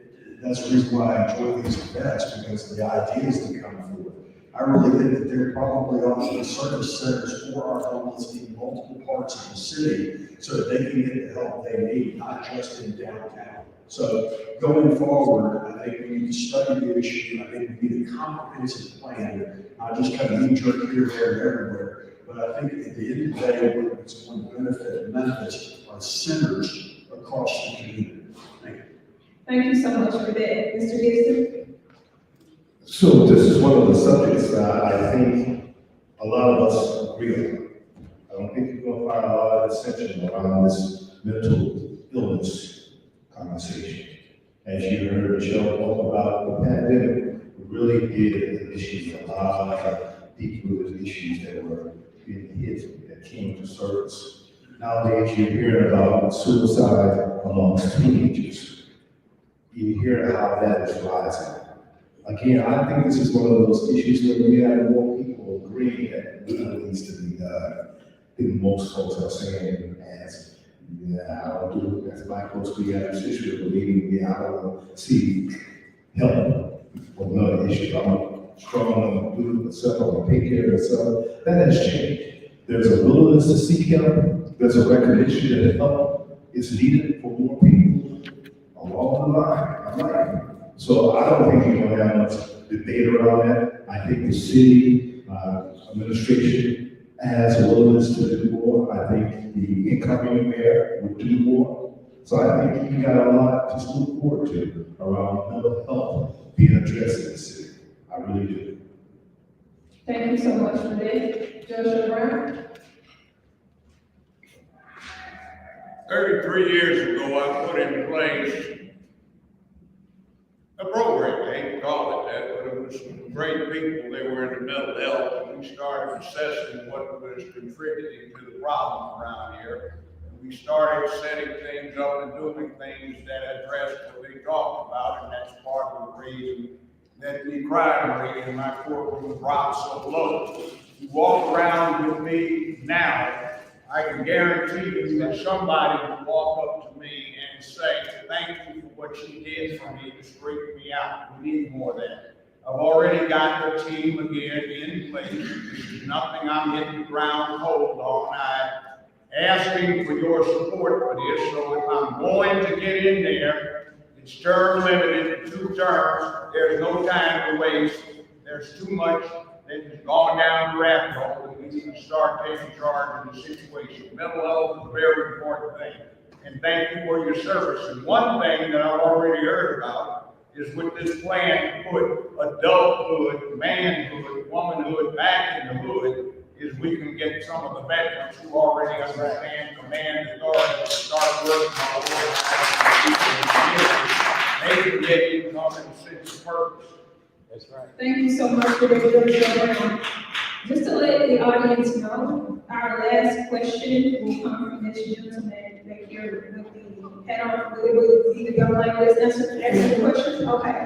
that's the reason why I enjoy these events, because the ideas that come forward. I really think that there probably ought to be service centers for our homeless in multiple parts of the city so that they can get the help they need, not just in downtown. So going forward, I think we need to study the issue. I think we need a comprehensive plan, not just kind of knee-jerk here, there, and everywhere. But I think at the end of the day, what's going to benefit Memphis are centers across the community. Thank you. Thank you so much for that. Mr. Gibson? So this is one of the subjects that I think a lot of us agree on. I don't think you're gonna find a lot of dissension around this mental illness conversation. As you heard Michelle talk about the pandemic, we really did initiate a lot of deep-rooted issues that were being hit, that came to surface. Nowadays, you're hearing about suicide amongst teenagers. You hear how that is rising. Again, I think this is one of those issues where we have more people agreeing that it needs to be done. I think most folks are saying, as, yeah, I don't do it, as black folks, we have this issue of believing, yeah, I don't want to see help for another issue. I'm strong, I'm do it myself, I'm gonna take care of myself. That has changed. There's a willingness to seek help. There's a recognition that help is needed for more people along the line. So I don't think you're gonna have much debate around that. I think the city administration has a willingness to do more. I think the incoming mayor will do more. So I think you got a lot to look forward to around mental health being addressed in the city. I really do. Thank you so much for that. Judge Brown? 33 years ago, I put in place a program. I hate to call it that, but it was some great people. They were into mental health, and we started assessing what was contributing to the problem around here. And we started setting things up and doing things that addressed what they talked about, and that's part of the reason that the crime rate in my courtroom dropped so low. You walk around with me now, I can guarantee you that somebody will walk up to me and say, thank you for what you did for me to straighten me out. We need more of that. I've already got the team again in place. This is nothing I'm hitting the ground cold on. I'm asking for your support for this. So if I'm going to get in there, it's term limited, 2 terms. There's no time to waste. There's too much that has gone down the rabbit hole, and we need to start taking charge of the situation. Mental health is a very important thing. And thank you for your service. And one thing that I've already heard about is with this plan to put adulthood, manhood, womanhood back in the hood, is we can get some of the veterans who already understand command authority to start working on they can get income and sense of purpose. That's right. Thank you so much for that, Judge Brown. Just to let the audience know, our last question will come from this gentleman back here with the head on, with either young lady that's answering the question. Okay.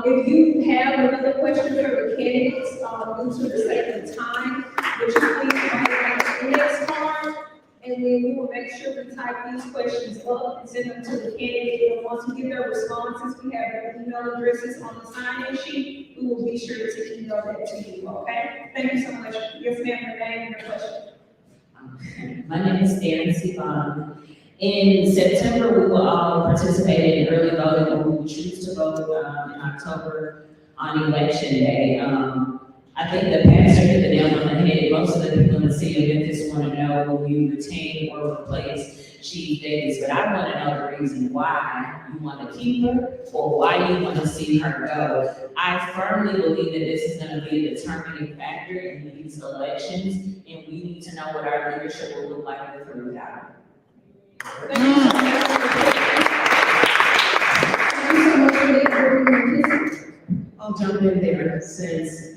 If you have another question for the candidates, due to the sake of time, would you please write on the next card? And then we will make sure we type these questions up and send them to the candidate. And once we get their responses, we have their email addresses on the sign-in sheet. We will be sure to email that to you, okay? Thank you so much. Yes, ma'am, your name and your question. My name is Nancy Bond. In September, we will all participate in early voting, or we will choose to vote in October on election day. I think the pastor hit the nail on the head. Most of the people in the city of Memphis want to know will you retain or replace Chief Davis, but I want to know the reason why you want to keep her or why you want to see her go. I firmly believe that this is going to be a determining factor in these elections, and we need to know what our leadership will look like with or without her. Thank you so much for that. I'll jump in there since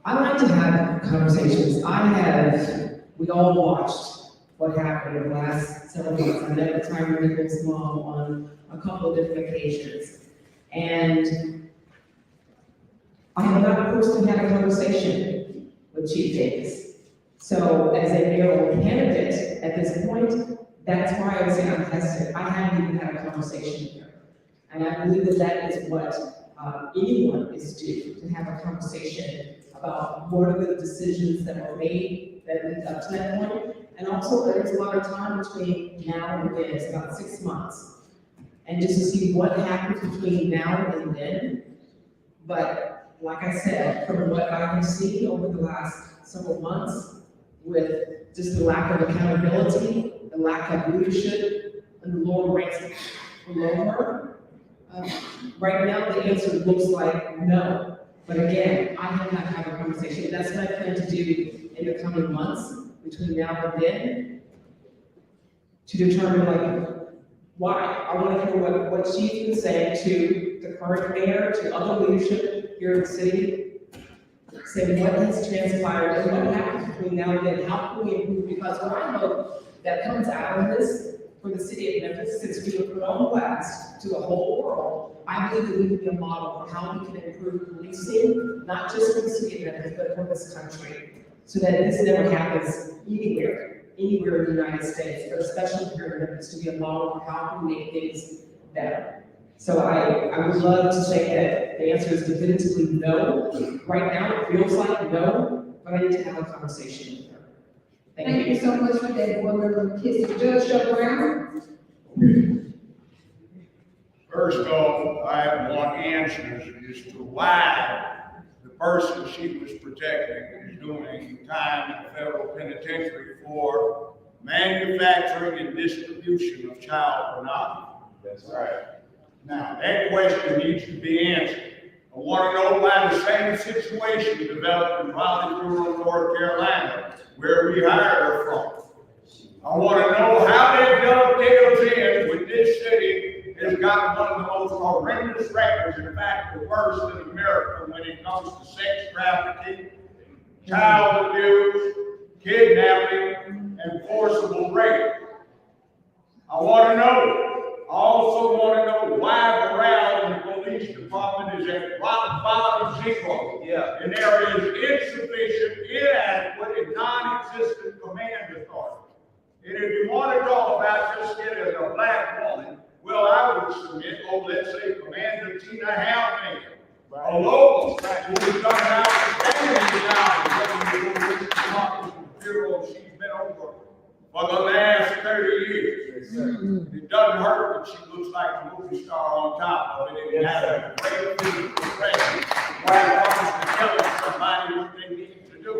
I like to have conversations. We all watched what happened in the last several months. I met with Tyler Nichols' mom on a couple of different occasions. And I have not personally had a conversation with Chief Davis. So as a mayoral candidate at this point, that's why I would say I'm hesitant. I haven't even had a conversation with her. And I believe that that is what anyone is due, to have a conversation about what are the decisions that were made that lead up to that point, And also, there's a lot of time between now and then, it's about 6 months. And just to see what happens between now and then. But like I said, from what I can see over the last several months, with just the lack of accountability, the lack of leadership, and the lower ranks below her, right now the answer looks like no. But again, I have not had a conversation. That's what I plan to do in the coming months, between now and then, to determine like why. I want to hear what she's been saying to the current mayor, to other leadership here in the city, saying what has transpired and what happens between now and then. How can we improve? Because what I hope that comes out of this for the city of Memphis, since we were put on blast to the whole world, I believe that we can be a model for how we can improve policing, not just for the city of Memphis, but for this country, so that this never happens anywhere in the United States, but especially here in Memphis, to be a model for how we make things better. So I would love to say that the answer is definitively no. Right now, it feels like no, but I need to have a conversation with her. Thank you so much for that, Board Member McKissick. Judge Brown? First off, I have one answer as to why the person she was protecting is doing time in the federal penitentiary for manufacturing and distribution of child pornography. That's right. Now, that question needs to be answered. I want to know why the same situation developed in Raleigh, rural North Carolina, where we hired her from. I want to know how that dovetails in with this city has got one of the most horrendous records, in fact, the worst in America when it comes to sex trafficking, child abuse, kidnapping, and forcible rape. I want to know. I also want to know why morale in the police department is at rock bottom zero. Yeah. And there is insufficient, inadequate, and non-existent command authority. And if you want to talk about just getting a black woman, well, I would submit, let's say Commander Tina Halfman, a local, who has done an outstanding job in the bureau she's been over for the last 30 years. It doesn't hurt that she looks like a movie star on top of it. It has a great physical presence when it comes to telling somebody what they need to do.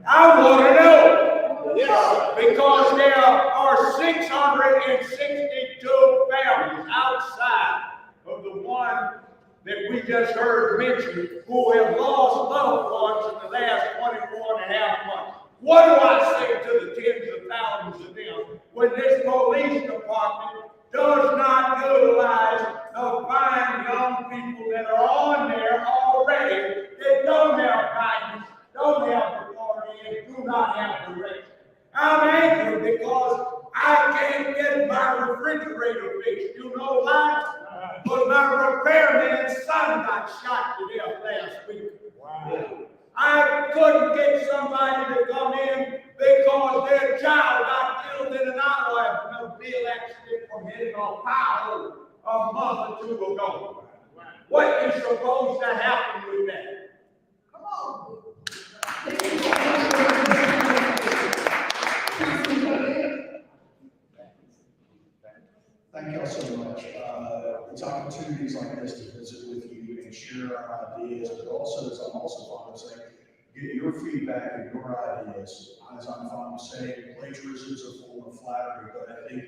I want to know, because there are 662 families outside of the one that we just heard mentioned who have lost loved ones in the last 24 and a half months. What do I say to the tens of thousands of them when this police department does not utilize the fine young people that are on there already that don't have guidance, don't have authority, and do not have direction? I'm angry because I can't get my refrigerator fixed. You know why? Because my repairman's son got shot to death last week. Wow. I couldn't get somebody to come in because their child got killed in an automobile accident from hitting a pothole a month or two ago. What is supposed to happen with that? Come on. Thank y'all so much. It's opportunities like this to visit with you and share our ideas, but also, as I'm also fond of saying, get your feedback and your ideas. As I'm fond of saying, plagiarism is a form of flattery, but I think,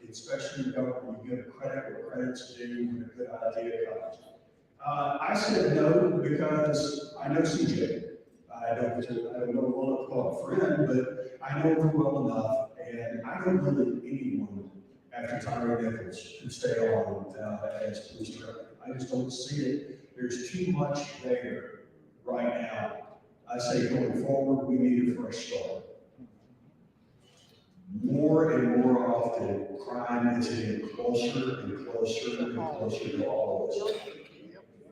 especially in government, you give credit where credit's due when a good idea comes. I said no because I know CJ. I don't know well enough to call a friend, but I know her well enough, and I don't know that anyone after Tyree Nichols could stay on as police director. I just don't see it. There's too much there right now. I say going forward, we need a fresh start. More and more often, crime is getting closer and closer and closer to all of us.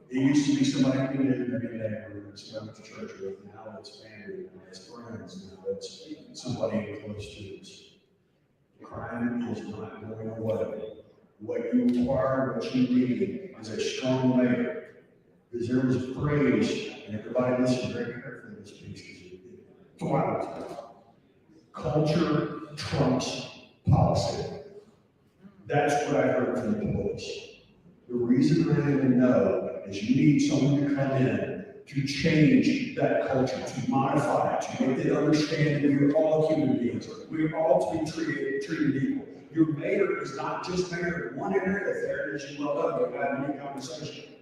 It used to be somebody who didn't every neighborhood, somebody went to church with, now it's family, now it's friends, now it's somebody close to us. Crime is not going away. What you require, what you need, is a strong mayor. Because there was praise, and everybody listened very carefully to this piece. culture trumps policy. That's what I heard from the police. The reason I even know is you need someone to come in to change that culture, to modify it, to make them understand that we're all human beings. We're all to be treated equal. Your mayor is not just mayor in one area of there, as you well know, we've had many conversations.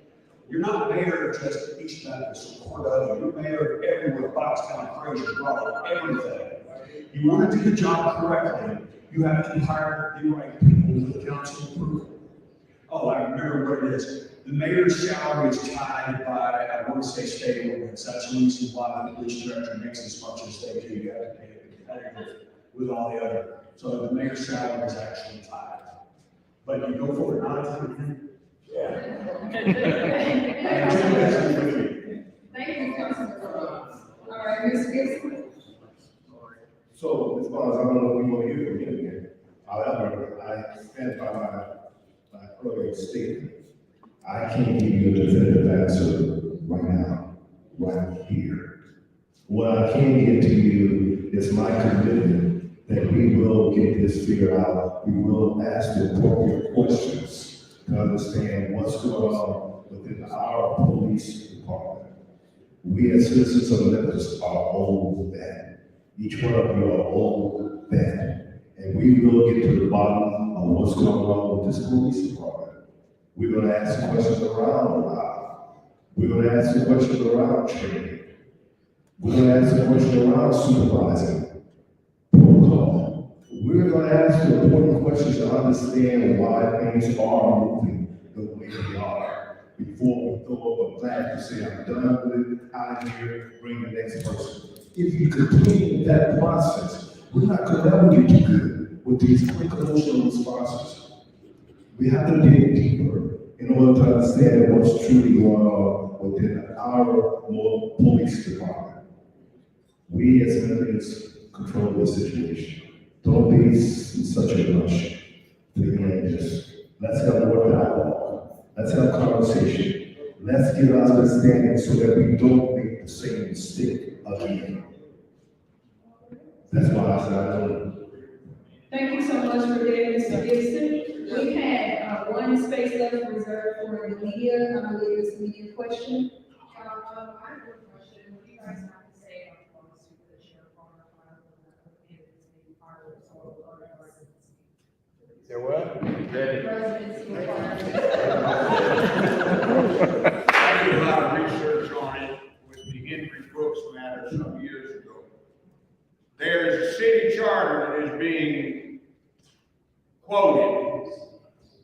You're not mayor of just East Memphis or Cordova. You're mayor of everywhere, Boxtown, Fraser, Raleigh, everything. You want to do the job correctly, you have to hire the right people with the council approval. Oh, I remember what it is. The mayor's salary is tied by, I want to say state ordinance. That's the reason why the police director makes as much as they do. You have to pay it competitive with all the other. So the mayor's salary is actually tied. But you go for it, not a time. Thank you, Councilman Ross. All right, Ms. Gibson. So as far as I don't know if we want to hear from him again. However, I stand by my earlier statement. I can't give you a definitive answer right now, right here. What I can give to you is my commitment that we will get this figured out. We will ask the appropriate questions to understand what's going on within our police department. We as citizens of Memphis are owed that. Each one of you are owed that. And we will get to the bottom of what's going on with this police department. We're going to ask questions around morale. We're going to ask the questions around training. We're going to ask the question around supervising protocol. We're going to ask the important questions to understand why things are moving the way they are before we throw up a flag to say, I'm done with it, out of here, bring the next person. If you complete that process, we're not going to ever get too good with these quick emotional responses. We have to dig deeper in order to understand what's truly going on within our police department. We as Memphis control the situation. Don't be in such a rush to end this. Let's have more dialogue. Let's have conversation. Let's get our understanding so that we don't make the same mistake again. That's why I said I don't. Thank you so much for that, Mr. Gibson. We had one space left reserved for the media. I believe it's a media question. I have a question. What do you guys have to say on the lawsuit that Sheriff Bonner filed in the part of the residency? There what? Residency I did a lot of research on it with the Henry Brooks matter some years ago. There is a city charter that is being quoted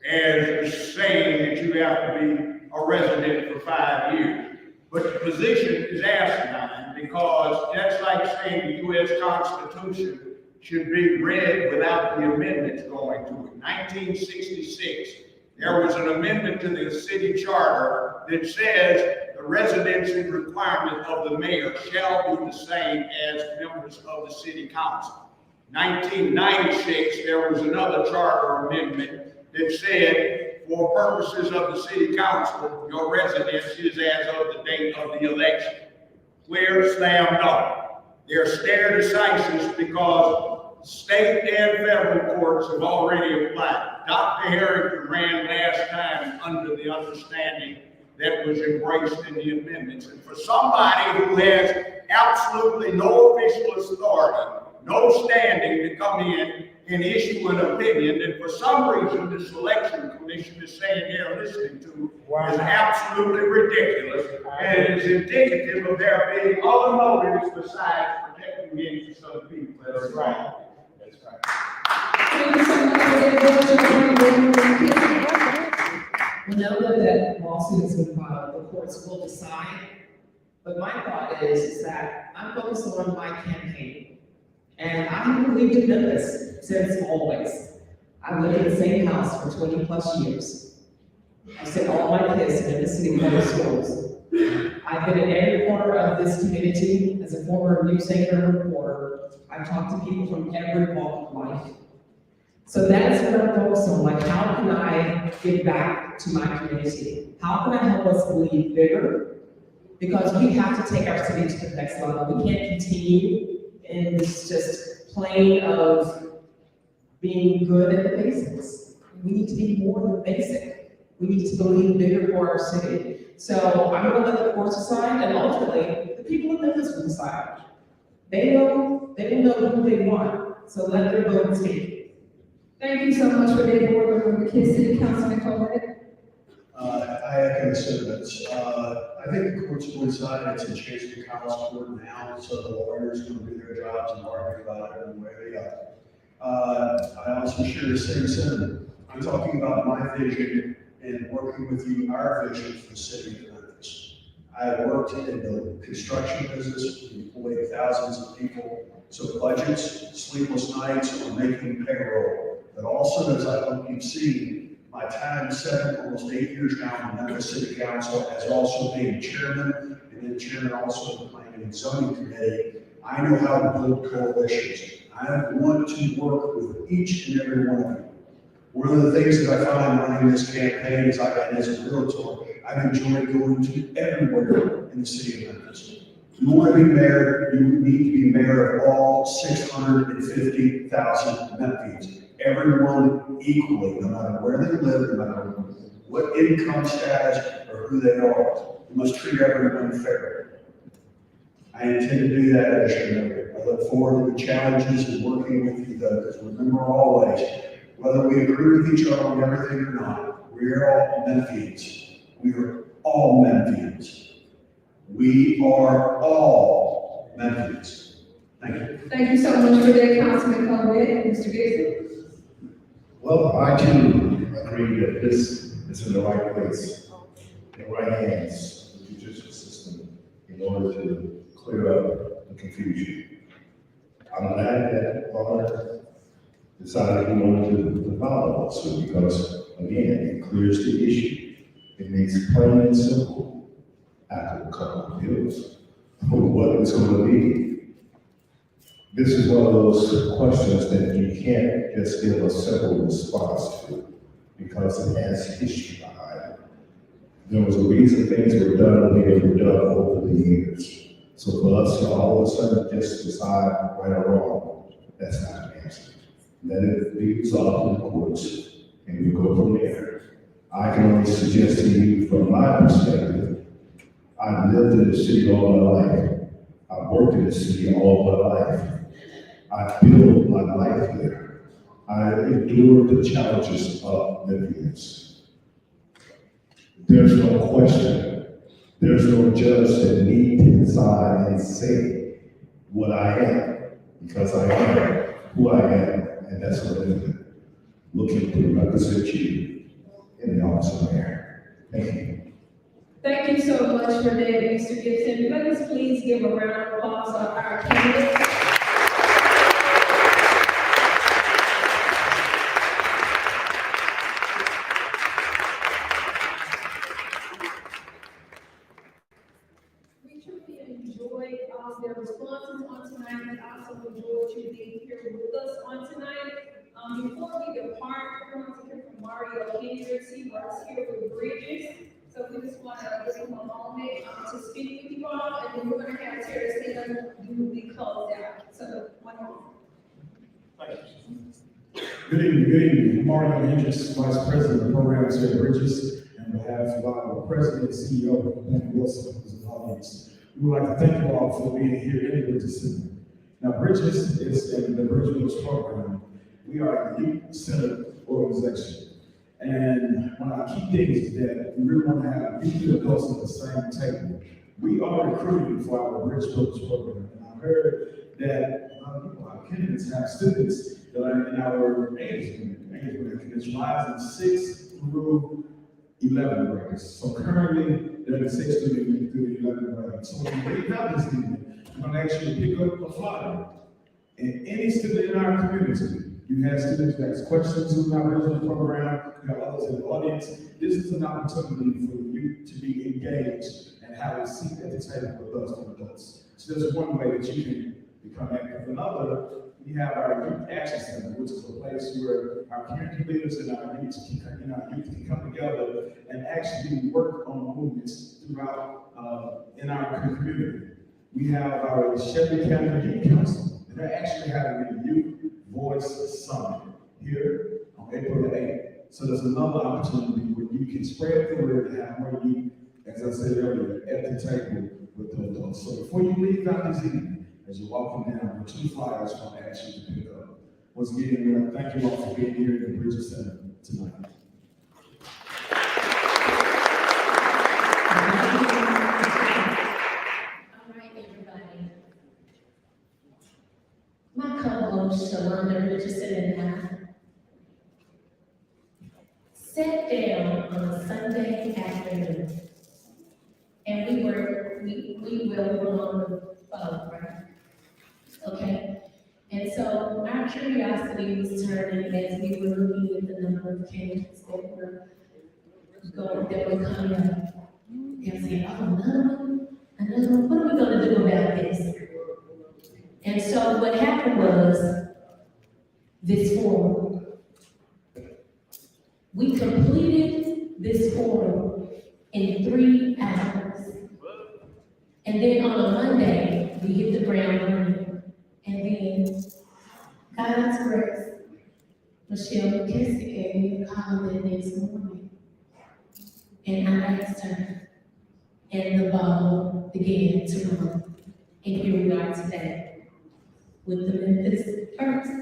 as saying that you have to be a resident for 5 years. But the position is asinine because that's like saying the U.S. Constitution should be read without the amendments going to it. 1966, there was an amendment to the city charter that says the residency requirement of the mayor shall be the same as members of the city council. 1996, there was another charter amendment that said, for purposes of the city council, your residence is as of the date of the election. Clear, slam dunk. They're stare decisis because state and federal courts have already applied. Dr. Harrington ran last time under the understanding that was embraced in the amendments. And for somebody who has absolutely no official authority, no standing to come in and issue an opinion that for some reason the selection commission is saying they're listening to is absolutely ridiculous, and it is indicative of there being other motives besides protecting the interests of the people. That's right. That's right. Thank you so much for that. We know that lawsuit has been filed, the courts will decide. But my thought is that I'm focused on my campaign. And I haven't lived in Memphis since always. I've lived in the same house for 20 plus years. I've sent all my kids to Memphis City Public Schools. I've been in every corner of this community as a former news anchor and reporter. I've talked to people from every walk of life. So that's what I'm focused on, like how can I give back to my community? How can I help us lead bigger? Because we have to take our city to the next level. We can't continue in this just plane of being good at the basics. We need to be more than basic. We need to believe bigger for our city. So I'm gonna let the courts decide, and ultimately, the people of Memphis will decide. They will know who they want, so let their vote speak. Thank you so much for that, Board Member McKissick. Councilman Colette. I echo the sentiments. I think the courts will decide. It's a chance to Kyle's court now, so the lawyers can do their jobs and argue about it one way or the other. I also share the same sentiment. I'm talking about my vision and working with you, our vision for the city of Memphis. I worked in the construction business, employed thousands of people, so budgets, sleepless nights, or making payroll. But also, as I hope you've seen, my time, almost 8 years now in the Memphis City Council, as also being chairman, and then chairman also of the Planning and Zoning Committee. I know how to build coalitions. I want to work with each and every one of you. One of the things that I find running this campaign is as a realtor, I've enjoyed going to everywhere in the city of Memphis. You want to be mayor, you need to be mayor of all 650,000 Memphians. Everyone equally, no matter where they live, no matter what income status or who they are. You must treat everyone fairly. I intend to do that as your mayor. I look forward to the challenges and working with you, though, because remember always, whether we agree with each other on everything or not, we are all Memphians. We are all Memphians. We are all Memphians. Thank you. Thank you so much for that, Councilman Colette. Mr. Gibson. Well, I too agree that this is in the right place, in the right hands, the judicial system, in order to clear up the confusion. I'm glad that Barr decided he wanted to follow us, because, again, it clears the issue. It makes it plain and simple, after a couple of years, what it's going to be. This is one of those questions that you can't just give a simple response to, because it has history behind it. There was a reason things were done the way they were done over the years. So for us to all of a sudden just decide right or wrong, that's not the answer. Let it be resolved in the courts, and we go from there. I can only suggest to you from my perspective, I've lived in the city all my life. I've worked in the city all my life. I built my life here. I endured the challenges of Memphis. There's no question. There's no judge that need to decide and say what I am, because I am who I am, and that's what I'm doing. Looking to represent you in the office of mayor. Thank you. Thank you so much for that, Mr. Gibson. Let us please give a round of applause to our candidates. We truly enjoyed their responses on tonight, and also enjoyed you being here with us on tonight. Before we depart, we're going to hear from Mario Kendricks. He works here with Bridges. So we just want to give him a moment to speak with you all, and then we're going to have Terry Taylor do the close out. So one moment. Good evening, Mario Hendricks, Vice President of Programs here at Bridges, and on behalf of our President and CEO, Ben Wilson, who's in the audience. We would like to thank you all for being here in Bridges City. Now, Bridges is in the Bridges program. We are a youth-centered organization. And one of our key things is that we really want to have youth adults at the same table. We are recruiting for our Bridge Builders program. And I heard that our candidates have students that are in our age bracket. It's rising 6 through 11 grades. So currently, they're in 6 through the 11 grade. So when we leave out this evening, we're going to actually pick up a flyer. And any student in our community, you have students that ask questions in our original program, you have others in the audience. This is an opportunity for you to be engaged and have a seat at the table with us and adults. So that's one way that you can become active. Another, we have our Youth Action Center, which is a place where our community leaders and our youth can come together and actually work on movements throughout in our community. We have our Shelby County Youth Council, And they're actually having a Youth Voice Summit here on April the 8th. So there's another opportunity where you can spread the word and have more youth, as I said earlier, at the table with the adults. So before you leave out this evening, as you walk them down, the 2 flyers from ask you to pick up. Once again, thank you all for being here in the Bridges Center tonight. All right, everybody. My co-host, Shalonda Richardson, and I sat down on a Sunday afternoon, and we were on the phone, right? Okay? And so our curiosity was turning as we were looking at the number of candidates that were coming up. And saying, oh, another one, what are we gonna do about this? And so what happened was this forum. We completed this forum in 3 hours. And then on a Monday, we hit the ground running. And then God's grace, Michelle McKissick gave me a call the next morning. And I asked her, and the ball began to run. And here we are today with the Memphis first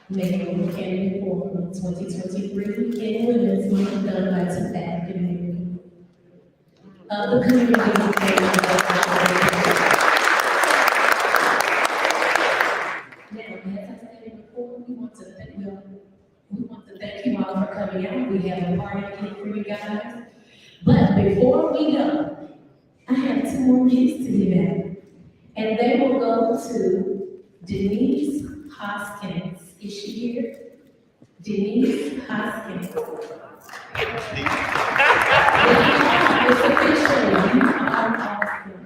Mayoral candidate for 2023 in Women's Month done by Tobacco community. The community. Now, as I stated before, we want to thank you all for coming out. We have a party for you guys. But before we go, I have 2 more gifts to give out. And they will go to Denise Hoskins. Is she here? Denise Hoskins. It's official. You are awesome.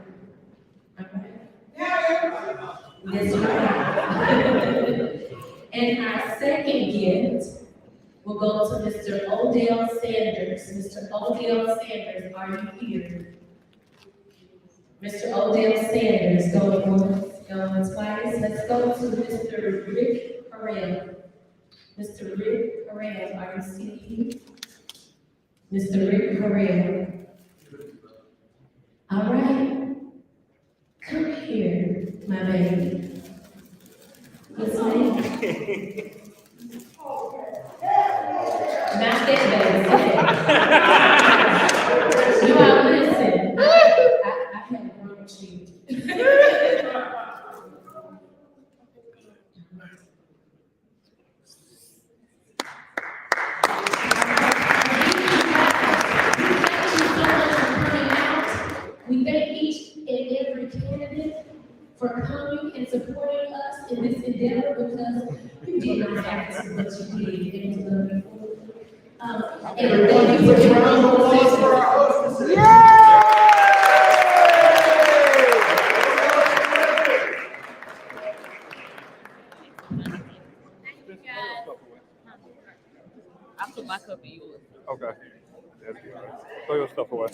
That's right. And our second gift will go to Mr. Odell Sanders. Mr. Odell Sanders, are you here? Mr. Odell Sanders, going once, going twice. Let's go to Mr. Rick Harrell. Mr. Rick Harrell, are you still here? Mr. Rick Harrell. All right. Come here, my baby. What's your name? Not that baby. You all listen. I have grown cheek. We thank each and every candidate for coming and supporting us in this endeavor because you did not have to, but you did. It was lovely. And thank you for your own. I put my cup in yours. Okay. That's good. Throw your stuff away.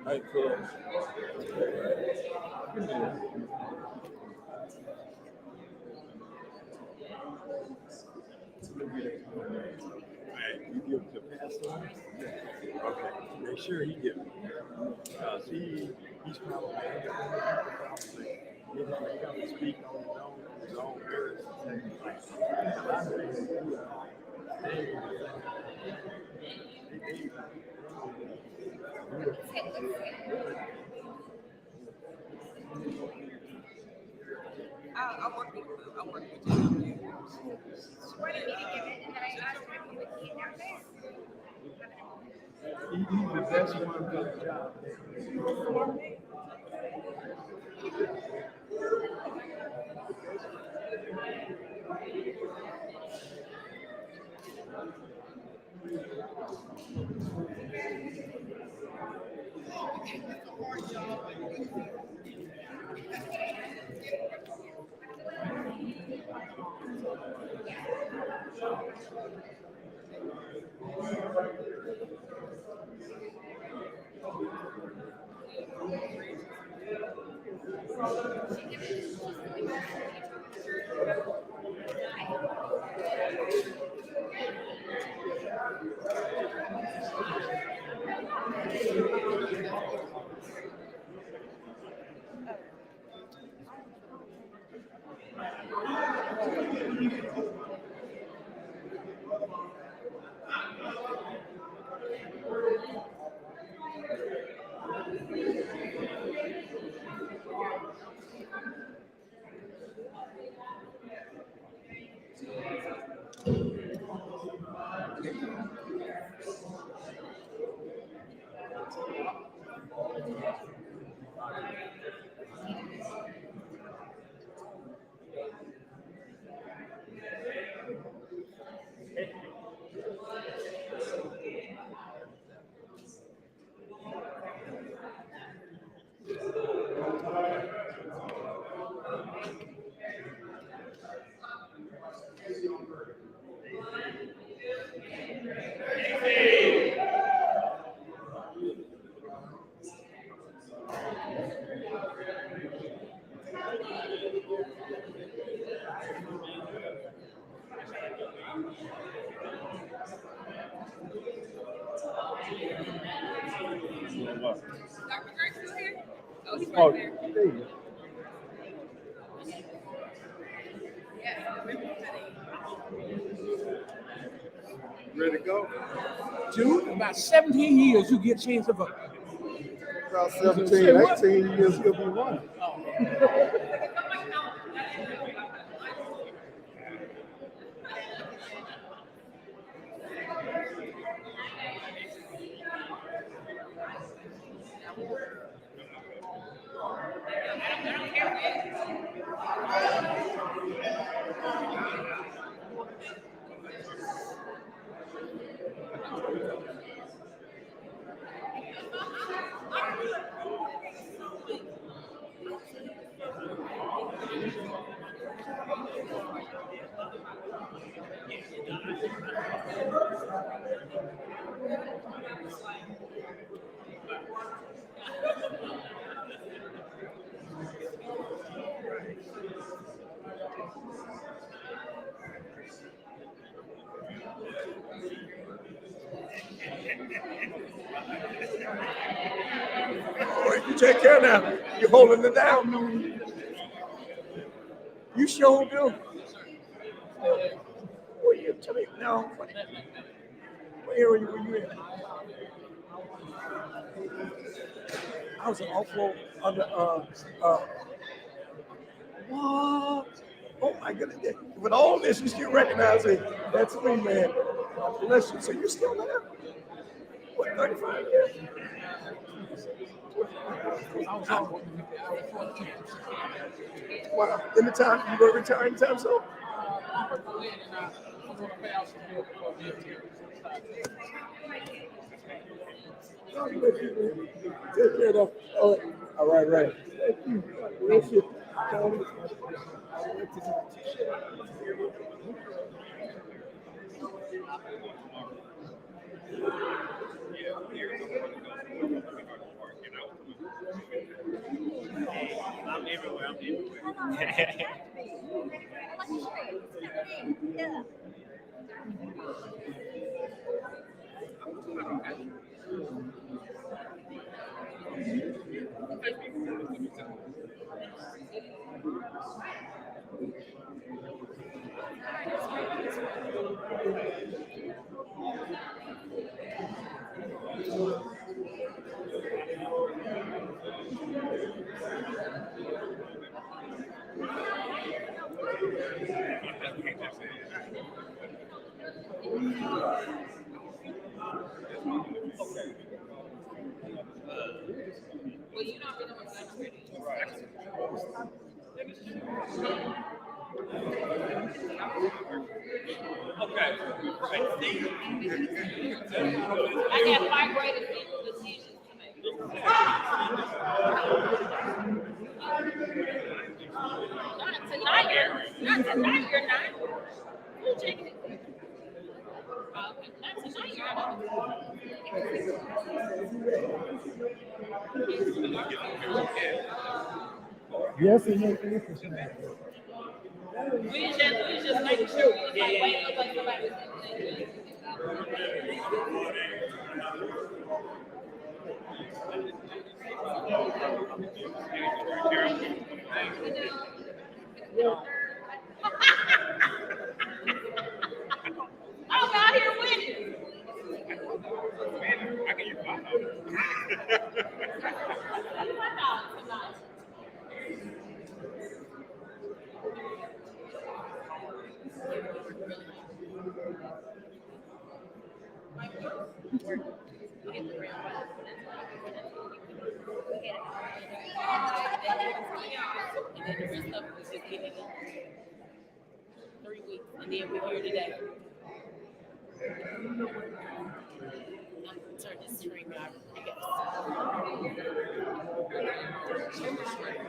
Hey, cool. You give it to pastor? Okay, make sure he gives it. Because he's probably, he got to speak on his own words. I'm working with you. Where did he give it? And then I asked him if he would eat down there. He's the best one for the job. Dr. Greg's still here? Oh, he's Oh, right there. there you go. Ready to go? Dude, about 17 years you get a chance to vote. About Say 17, what? 18 years he'll be running. Boy, you take care now. You're holding it down. You sure do. Well, you tell me no. What area were you in? I was an awful under what? Oh my goodness. With all this, you still recognize me. That's me, man. God bless you. So you're still there? What, 35 years? Wow. Anytime you gonna retire anytime soon? Take care of all right, right. Thank you. Bless you. I'm everywhere. Yeah. Well, you don't really want to go to Okay, right. I got 5 greatest decisions to make. Not tonight, you're not. Who checking it? Okay, not tonight, you're not. Yes, and no. We just making sure we was like waiting up like somebody was saying. I'm out here winning. I can use my And then the rest of it was just getting it 3 weeks, and then we're here today. I'm gonna turn this stream out. I guess.